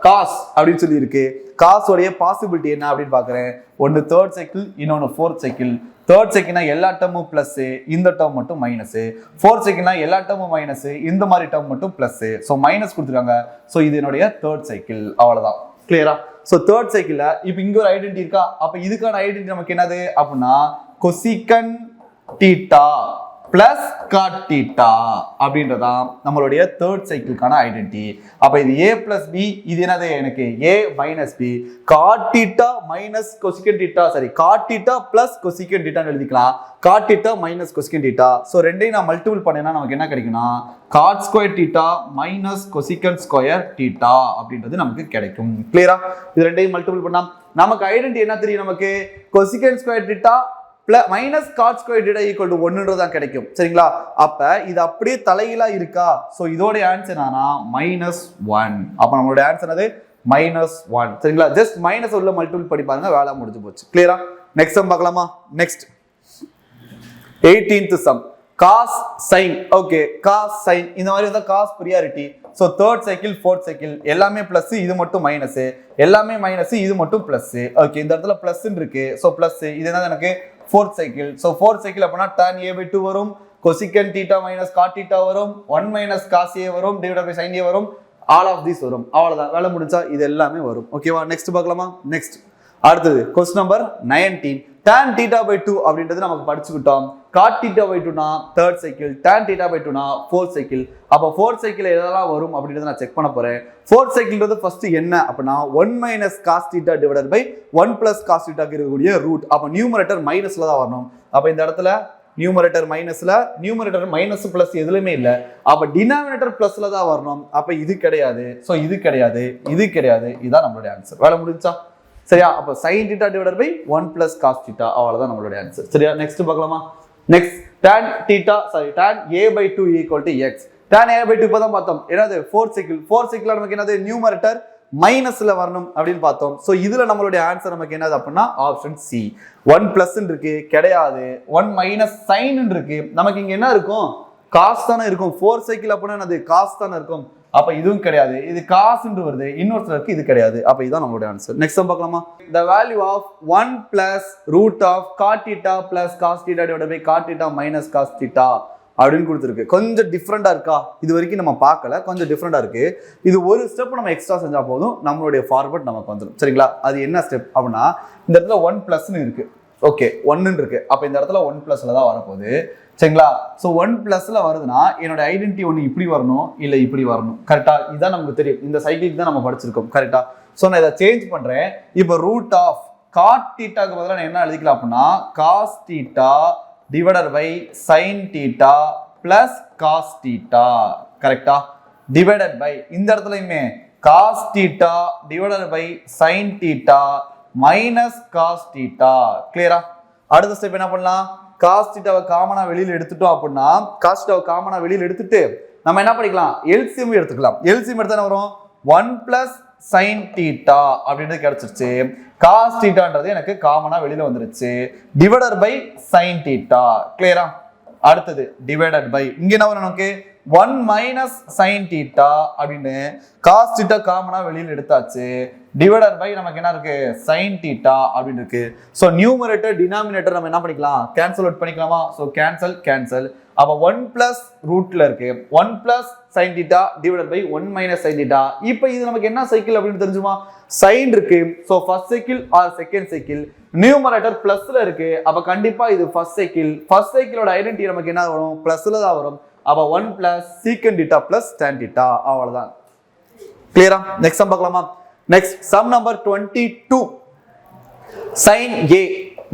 காஸ் அப்படின்னு சொல்லி இருக்கு. காசோடைய பாசிபிலிட்டி என்ன அப்படின்னு பாக்குறேன். ஒன்னு தேர்ட் சைக்கிள், இன்னொன்னு ஃபோர்த் சைக்கிள். தேர்ட் சைக்கிள்னா எல்லா டேர்மும் பிளஸ், இந்த டேர்ம் மட்டும் மைனஸ். ஃபோர்த் சைக்கிள்னா எல்லா டேர்மும் மைனஸ், இந்த மாதிரி டேர்ம் மட்டும் பிளஸ். ஸோ மைனஸ் கொடுத்துருக்காங்க. ஸோ இது என்னுடைய தேர்ட் சைக்கிள். அவ்வளவுதான். கிளியரா? ஸோ தேர்ட் சைக்கிள்ல இப்போ இங்க ஒரு ஐடென்டி இருக்கா? அப்ப இதுக்கான ஐடென்டி நமக்கு என்னது அப்படின்னா கொசிகன் தீட்டா பிளஸ் காட் தீட்டா அப்படின்றதான் நம்மளுடைய தேர்ட் சைக்கிள்கான ஐடென்டி. அப்ப இது a பிளஸ் பி, இது என்னது எனக்கு a minus b. Cot theta minus cosecant theta, சரி காட் தீட்டா பிளஸ் கொசிகன் தீட்டான்னு எழுதிக்கலாம். Cot theta minus cosecant theta. So ரெண்டையும் நான் மல்டிபிள் பண்ணேன்னா நமக்கு என்ன கிடைக்கும்னா cot square theta minus cosecant square theta அப்படின்றது நமக்கு கிடைக்கும். கிளியரா? இது ரெண்டையும் மல்டிபிள் பண்ணா நமக்கு ஐடென்டி என்ன தெரியும்? நமக்கு cosecant square theta minus cot square theta equal to 1 தான் கிடைக்கும். சரிங்களா? அப்ப இது அப்படியே தலையிலா இருக்கா? சோ இதோட ஆன்சர் ஆனா -1. அப்ப நம்மளோட ஆன்சர் அது -1. சரிங்களா? ஜஸ்ட் மைனஸ் உள்ள மல்டிபிள் பண்ணி பாருங்க, வேலை முடிஞ்சு போச்சு. கிளியரா? நெக்ஸ்ட் சம் பார்க்கலாமா? Next 18th sum. Cos sine. Okay, cos sine இந்த மாதிரி இருந்தா cos priority. So third cycle, fourth cycle எல்லாமே பிளஸ், இது மட்டும் மைனஸ். எல்லாமே மைனஸ், இது மட்டும் பிளஸ். ஓகே, இந்த இடத்துல பிளஸ் இருக்கு. சோ பிளஸ் இது என்ன எனக்கு fourth cycle. So fourth cycle அப்படின்னா tan a/2 வரும், கொசிகன் தீட்டா மைனஸ் காட் தீட்டா வரும், 1 மைனஸ் காஸ் a வரும், டிவைடட் பை sin a வரும், ஆல் ஆஃப் தீஸ் வரும். அவ்வளவுதான், வேலை முடிஞ்சா இது எல்லாமே வரும். ஓகேவா? நெக்ஸ்ட் பார்க்கலாமா? நெக்ஸ்ட் அடுத்தது கொஸ்டின் நம்பர் 19. tan θ/2 அப்படின்றது நமக்கு படிச்சுக்கிட்டோம். cot θ/2னா தேர்ட் சைக்கிள், tan θ/2னா ஃபோர்த் சைக்கிள். அப்போ ஃபோர்த் சைக்கிள் எதெல்லாம் வரும் அப்படின்றத நான் செக் பண்ண போறேன். ஃபோர்த் சைக்கிள்ன்றது ஃபர்ஸ்ட் என்ன அப்படின்னா 1 minus cos theta divided by 1 plus cos தீட்டாக்கு இருக்கக்கூடிய ரூட். அப்போ நியூமரேட்டர் மைனஸ்ல தான் வரணும். அப்போ இந்த இடத்துல நியூமரேட்டர் மைனஸ்ல, நியூமரேட்டர் மைனஸ் பிளஸ் எதுலையுமே இல்லை. அப்போ டினாமினேட்டர் பிளஸ்ல தான் வரணும். அப்போ இது கிடையாது, ஸோ இது கிடையாது, இது கிடையாது. இதுதான் நம்மளுடைய ஆன்சர். வேலை முடிஞ்சா? சரியா? அப்ப sin θ divided by 1 plus cos θ, அவ்வளவுதான் நம்மளுடைய ஆன்சர். சரியா? நெக்ஸ்ட் பார்க்கலாமா? Next tan a/2 equal to x. tan a/2 இப்பதான் பார்த்தோம். என்னது? Fourth cycle. ஃபோர்த் சைக்கிள்ல நமக்கு என்னது? நியூமரேட்டர் மைனஸ்ல வரணும் அப்படின்னு பார்த்தோம். சோ இதுல நம்மளுடைய ஆன்சர் நமக்கு என்னது அப்படின்னா ஆப்ஷன் சி. 1 பிளஸ் இருக்கு, கிடையாது. 1 மைனஸ் சைன் இருக்கு. நமக்கு இங்க என்ன இருக்கும்? காஸ் தானே இருக்கும். ஃபோர்த் சைக்கிள் அப்படின்னா என்னது? காஸ் தானே இருக்கும். அப்ப இதுவும் கிடையாது, இது காஸ் என்று வருது. இன்னொரு சிலருக்கு இது கிடையாது. அப்ப இதுதான் நம்மளுடைய ஆன்சர். நெக்ஸ்ட் பார்க்கலாமா? the value of 1 plus root of cot theta plus cos theta divided by cot theta minus cos theta அப்படின்னு கொடுத்துருக்கு. கொஞ்சம் டிஃப்ரெண்டா இருக்கா? இது வரைக்கும் நம்ம பார்க்கல, கொஞ்சம் டிஃப்ரெண்டா இருக்கு. இது ஒரு ஸ்டெப் நம்ம எக்ஸ்ட்ரா செஞ்சா போதும், நம்மளுடைய ஃபார்வர்ட் நமக்கு வந்துடும். சரிங்களா? அது என்ன ஸ்டெப் அப்படின்னா இந்த இடத்துல 1 பிளஸ்ன்னு இருக்கு. ஓகே, 1 இருக்கு. அப்ப இந்த இடத்துல 1 பிளஸ்ல தான் வரப்போகுது. சரிங்களா? ஸோ 1 பிளஸ்ல வருதுன்னா என்னோட ஐடென்டிட்டி ஒன்று இப்படி வரணும், இல்லை இப்படி வரணும். கரெக்டா? இதுதான் நமக்கு தெரியும். இந்த சைக்கிளுக்கு தான் நம்ம படிச்சிருக்கோம். கரெக்டா? ஸோ நான் இதை சேஞ்ச் பண்றேன். இப்போ ரூட் ஆஃப் காட் தீட்டாக்கு பதிலாக நான் என்ன எழுதிக்கலாம் அப்படின்னா cos theta divided by sine theta plus cos theta. கரெக்டா? டிவைடட் பை இந்த இடத்துலயுமே cos theta divided by sine theta minus cos theta. கிளியரா? அடுத்த ஸ்டெப் என்ன பண்ணலாம்? காஸ் தீட்டாவை காமனா வெளியில எடுத்துட்டோம் அப்படின்னா காஸ் தீட்டாவை காமனா வெளியில எடுத்துட்டு நம்ம என்ன பண்ணிக்கலாம்? எல்சிஎம் எடுத்துக்கலாம். எல்சிஎம் எடுத்தா வரும் 1 பிளஸ் சைன் தீட்டா அப்படின்றது கிடைச்சிருச்சு. காஸ் தீட்டான்றது எனக்கு காமனா வெளியில வந்துருச்சு. Divided by sine theta. கிளியரா? அடுத்தது டிவைடட் பை இங்க என்ன வரும்? நமக்கு 1 மைனஸ் சைன் தீட்டா அப்படின்னு காஸ் தீட்டா காமனா வெளியில எடுத்தாச்சு. டிவைடட் பை நமக்கு என்ன இருக்கு? சைன் தீட்டா அப்படின்னு இருக்கு. சோ நியூமரேட்டர் டினாமினேட்டர் நம்ம என்ன பண்ணிக்கலாம்? கேன்சல் அவுட் பண்ணிக்கலாமா? So cancel cancel. அப்ப 1 பிளஸ் ரூட்ல இருக்கு 1 plus sine theta divided by 1 minus sine theta. இப்போ இது நமக்கு என்ன சைக்கிள் அப்படின்னு தெரிஞ்சுமா? சைன் இருக்கு. So first cycle or second cycle. Numerator பிளஸ்ல இருக்கு. அப்ப கண்டிப்பா இது ஃபர்ஸ்ட் சைக்கிள். ஃபர்ஸ்ட் சைக்கிளோட ஐடென்டிட்டி நமக்கு என்ன வரும்? பிளஸ்ல தான் வரும். அப்ப 1 plus secant theta plus tan theta அவ்வளவுதான். கிளியரா? நெக்ஸ்ட் சம் பார்க்கலாமா? Next sum number 22. sin a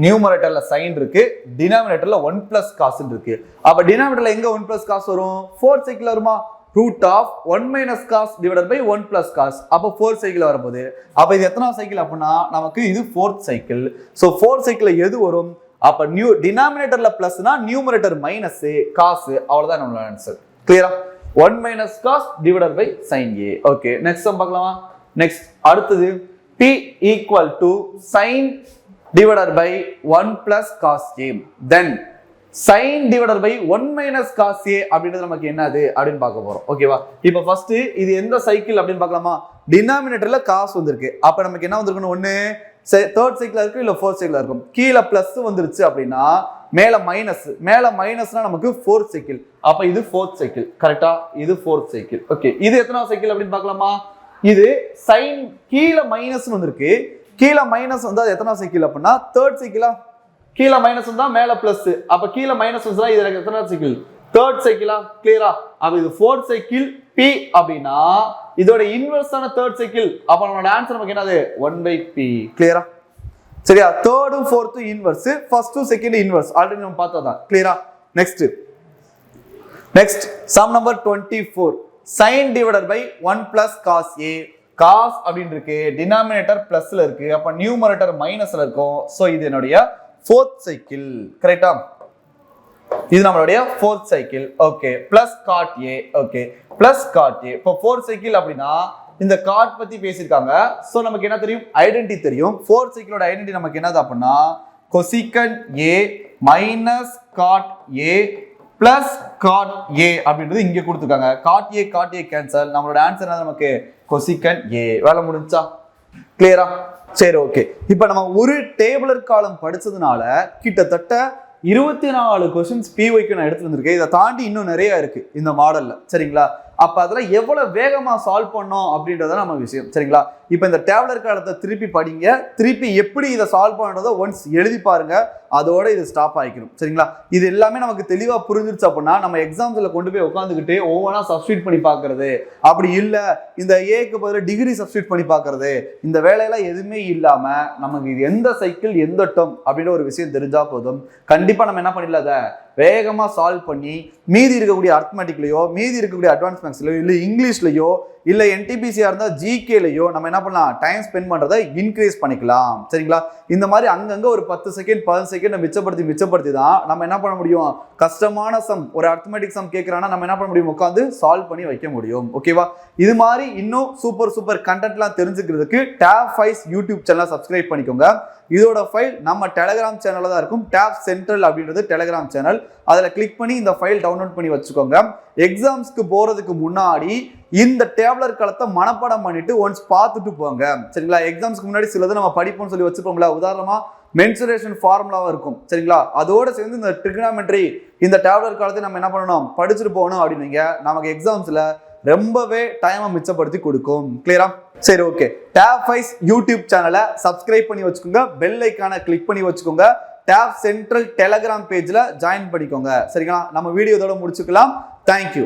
நியூமரேட்டர்ல sin இருக்கு, டினாமினேட்டர்ல 1 plus cos இருக்கு. அப்ப டினாமினேட்டர்ல எங்க 1 plus cos வரும்? 4th சைக்கிள் வருமா? root of 1 minus cos divided by 1 plus cos. அப்ப 4th சைக்கிள் வரும்போது அப்ப இது எத்தனாவது சைக்கிள் அப்படினா நமக்கு இது 4th சைக்கிள். சோ 4th சைக்கிள்ல எது வரும்? அப்ப நியூ டினாமினேட்டர்ல பிளஸ்னா நியூமரேட்டர் மைனஸ் cos அவ்வளவுதான் நம்மளோட ஆன்சர். கிளியரா? 1 minus cos divided by sin a. Okay, next sum பார்க்கலாமா? நெக்ஸ்ட் அடுத்தது p equal to sin divided by 1 plus cos a. Then sin divided by 1 minus cos a அப்படின்றது நமக்கு என்னது அப்படின்னு பார்க்க போறோம். ஓகேவா? இப்போ ஃபர்ஸ்ட் இது எந்த சைக்கிள் அப்படின்னு பார்க்கலாமா? டினாமினேட்டர்ல cos வந்திருக்கு. அப்ப நமக்கு என்ன வந்திருக்கணும்? ஒன்னு தேர்ட் சைக்கிள் இருக்கு இல்ல ஃபோர்த் சைக்கிள் இருக்கும். கீழே பிளஸ் வந்துருச்சு அப்படின்னா மேல மைனஸ்னா நமக்கு ஃபோர்த் சைக்கிள். அப்ப இது ஃபோர்த் சைக்கிள். கரெக்டா? இது ஃபோர்த் சைக்கிள். ஓகே, இது எத்தனாவது சைக்கிள் அப்படின்னு பார்க்கலாமா? இது sin கீழே மைனஸ் வந்திருக்கு. கீழே மைனஸ் வந்தா எத்தனாவது சைக்கிள் அப்படின்னா தேர்ட் சைக்கிளா? கீழே மைனஸ் வந்தா மேல பிளஸ். அப்ப கீழே மைனஸ் வந்தா இது எத்தனாவது சைக்கிள்? தேர்ட் சைக்கிளா? கிளியரா? அப்ப இது ஃபோர்த் சைக்கிள் p அப்படின்னா இதோட இன்வெர்ஸான தேர்ட் சைக்கிள். அப்ப நம்மளோட ஆன்சர் நமக்கு என்னது? 1/p. கிளியரா? சரியா? தேர்டும் ஃபோர்த்தும் இன்வெர்ஸ், ஃபர்ஸ்டும் செகண்ட் இன்வெர்ஸ். ஆல்ரெடி நம்ம பார்த்ததான். கிளியரா? Next sum number 24. sin divided by 1 plus cos a. cos அப்படின்னு இருக்கு, டினாமினேட்டர் பிளஸ்ல இருக்கு, அப்ப நியூமரேட்டர் மைனஸ்ல இருக்கும். சோ இது என்னுடைய ஃபோர்த் சைக்கிள். கரெக்டா? இது நம்மளுடைய fourth cycle. Okay, plus cot a. Okay, plus cot a. இப்போ ஃபோர்த் சைக்கிள் அப்படின்னா இந்த cot பத்தி பேசியிருக்காங்க. சோ நமக்கு என்ன தெரியும்? ஐடென்டிட்டி தெரியும். ஃபோர்த் சைக்கிளோட ஐடென்டிட்டி நமக்கு என்னது அப்படின்னா cosecant a minus cot a plus cot a அப்படின்றது இங்க கொடுத்துருக்காங்க. cot a cancel. நம்மளோட ஆன்சர் என்ன நமக்கு? cosecant a. வேலை முடிஞ்சா? கிளியரா? சரி, ஓகே. இப்போ நம்ம ஒரு டேபிளர் காலம் படிச்சதுனால கிட்டத்தட்ட 24 क्वेश्चंस PYQ நான் எடுத்து வந்திருக்கேன். இதை தாண்டி இன்னும் நிறைய இருக்கு இந்த மாடல்ல. சரிங்களா? அப்ப அதெல்லாம் எவ்வளவு வேகமா சால்வ் பண்ணோம் அப்படின்றத நம்ம விஷயம். சரிங்களா? இப்போ இந்த டேபிளர் காலத்தை திருப்பி படிங்க, திருப்பி எப்படி இதை சால்வ் பண்றதோ ஒன்ஸ் எழுதி பாருங்க, அதோட இது ஸ்டாப் ஆகிக்கணும். சரிங்களா? இது எல்லாமே நமக்கு தெளிவா புரிஞ்சிருச்சு அப்படின்னா நம்ம எக்ஸாம்ஸ்ல கொண்டு போய் உட்காந்துக்கிட்டு ஒவ்வொன்றா சப்ஸ்டியூட் பண்ணி பாக்குறது, அப்படி இல்ல இந்த ஏக்கு பதிலாக டிகிரி சப்ஸ்டியூட் பண்ணி பாக்குறது, இந்த வேலையெல்லாம் எதுவுமே இல்லாம நமக்கு இது எந்த சைக்கிள் எந்த டேர்ம் அப்படின்ற ஒரு விஷயம் தெரிஞ்சா போதும். கண்டிப்பா நம்ம என்ன பண்ணிடல, வேகமா சால்வ் பண்ணி மீதி இருக்கக்கூடிய அரித்மெட்டிக்லயோ, மீதி இருக்கக்கூடிய அட்வான்ஸ் மேக்ஸ்லயோ, இல்ல இங்கிலீஷ்லயோ, இல்ல என்டிபிசியா இருந்தா ஜிகேலயோ நம்ம என்ன பண்ணலாம்? டைம் ஸ்பெண்ட் பண்றதை இன்க்ரீஸ் பண்ணிக்கலாம். சரிங்களா? இந்த மாதிரி அங்கங்க ஒரு 10 செகண்ட் 15 செகண்ட் மிச்சப்படுத்தி தான் நம்ம என்ன பண்ண முடியும்? கஷ்டமான சம், ஒரு அரித்மெட்டிக் சம் கேட்கறானா நம்ம என்ன பண்ண முடியும்? உட்காந்து சால்வ் பண்ணி வைக்க முடியும். ஓகேவா? இது மாதிரி இன்னும் சூப்பர் கண்டென்ட்லாம் தெரிஞ்சுக்கிறதுக்கு டேப் ஃபைஸ் யூடியூப் சேனலை சப்ஸ்கிரைப் பண்ணிக்கோங்க. இதோட ஃபைல் நம்ம டெலிகிராம் சேனல்ல தான் இருக்கும். டேப் சென்ட்ரல் அப்படின்றது டெலிகிராம் சேனல். அதில் கிளிக் பண்ணி இந்த ஃபைல் டவுன்லோட் பண்ணி வச்சுக்கோங்க. எக்ஸாம்ஸ்க்கு போறதுக்கு முன்னாடி இந்த டேபிளர் காலத்தை மனப்பாடம் பண்ணிட்டு ஒன்ஸ் பார்த்துட்டு போங்க. சரிங்களா? எக்ஸாம்ஸ்க்கு முன்னாடி சிலது நம்ம படிப்போம்னு சொல்லி வச்சுப்போம்ல. உதாரணமா மென்சுரேஷன் ஃபார்முலாவா இருக்கும். சரிங்களா? அதோட சேர்ந்து இந்த ட்ரிகனாமெட்ரி, இந்த டேபிளர் காலத்தை நம்ம என்ன பண்ணணும்? படிச்சுட்டு போகணும். அப்படின்னீங்க நமக்கு எக்ஸாம்ஸ்ல ரொம்பவே டைமை மிச்சப்படுத்தி கொடுக்கும். கிளியரா? சரி, ஓகே. டேப் ஃபைஸ் யூடியூப் சேனலை சப்ஸ்கிரைப் பண்ணி வச்சுக்கோங்க, பெல் ஐக்கானை கிளிக் பண்ணி வச்சுக்கோங்க, டேப் சென்ட்ரல் டெலிகிராம் பேஜ்ல ஜாயின் பண்ணிக்கோங்க. சரிங்களா? நம்ம வீடியோ இதோட முடிச்சுக்கலாம். தேங்க்யூ.